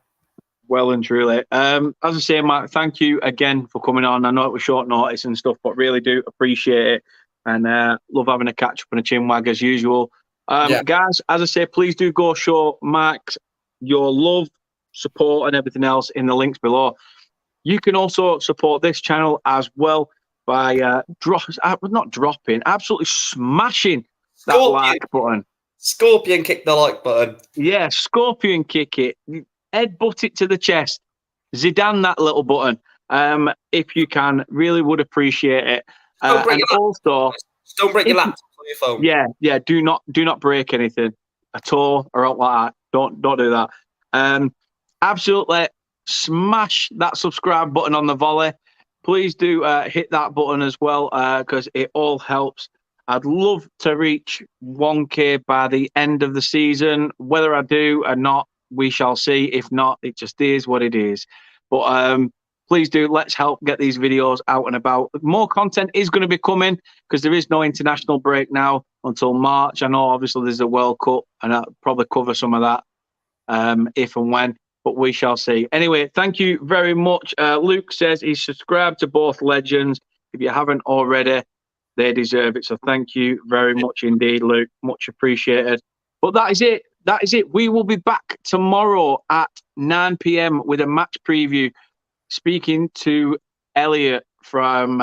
Well and truly. As I say, Mark, thank you again for coming on. I know it was short notice and stuff, but really do appreciate it. And love having a catch up and a chin wag as usual. Guys, as I say, please do go show Mark your love, support, and everything else in the links below. You can also support this channel as well by absolutely smashing that like button. Scorpion kick the like button. Yeah, scorpion kick it. Headbutt it to the chest. Zidane that little button. If you can, really would appreciate it. And also, don't break your laptop on your phone. Yeah. Do not break anything at all or out like that. Don't do that. Absolutely smash that subscribe button on the volley. Please do hit that button as well because it all helps. I'd love to reach 1K by the end of the season. Whether I do or not, we shall see. If not, it just is what it is. But please do, let's help get these videos out and about. More content is going to be coming because there is no international break now until March. I know obviously there's a World Cup and I'll probably cover some of that if and when, but we shall see. Anyway, thank you very much. Luke says he's subscribed to both legends. If you haven't already, they deserve it. So thank you very much indeed, Luke. Much appreciated. But that is it. That is it. We will be back tomorrow at 9 p.m. with a match preview, speaking to Elliot from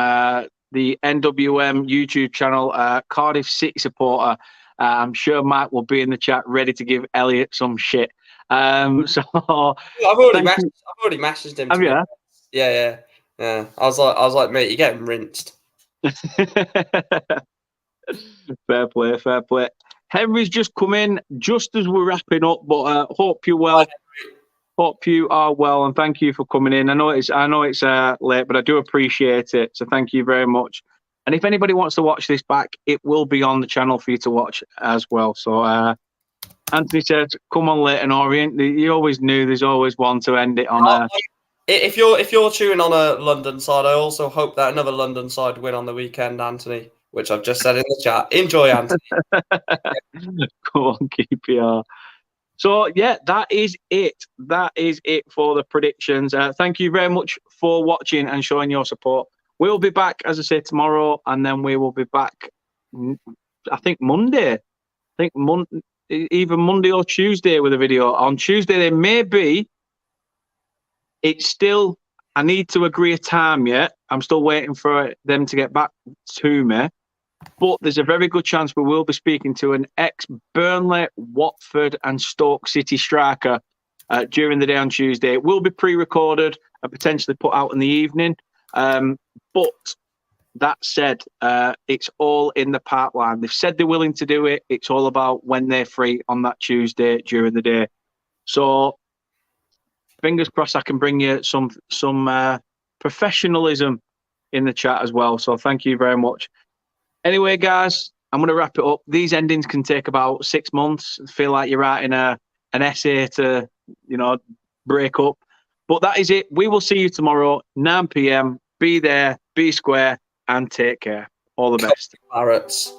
the NWM YouTube channel, Cardiff City supporter. I'm sure Mike will be in the chat ready to give Elliot some shit. So I've already messaged him. Have you? Yeah. I was like, mate, you're getting rinsed. Fair play. Henry's just come in just as we're wrapping up, but hope you're well. Hope you are well, and thank you for coming in. I know it's late, but I do appreciate it. So thank you very much. And if anybody wants to watch this back, it will be on the channel for you to watch as well. So Anthony says, "Come on, Leighton Orient." You always knew there's always one to end it on. If you're cheering on a London side, I also hope that another London side win on the weekend, Anthony. Which I've just said in the chat. Enjoy, Anthony. Come on, QPR. So, yeah, that is it. That is it for the predictions. Thank you very much for watching and showing your support. We'll be back, as I say, tomorrow, and then we will be back, I think, Monday. Either Monday or Tuesday with a video. On Tuesday, there may be. It's still, I need to agree a time yet. I'm still waiting for them to get back to me. But there's a very good chance we will be speaking to an ex-Burnley, Watford and Stoke City striker during the day on Tuesday. It will be pre-recorded and potentially put out in the evening. But that said, it's all in the pipeline. They've said they're willing to do it. It's all about when they're free on that Tuesday during the day. So fingers crossed I can bring you some professionalism in the chat as well. So thank you very much. Anyway, guys, I'm going to wrap it up. These endings can take about 6 months. Feel like you're writing an essay to, break up. But that is it. We will see you tomorrow, 9 p.m. Be there, be square, and take care. All the best. Parrots.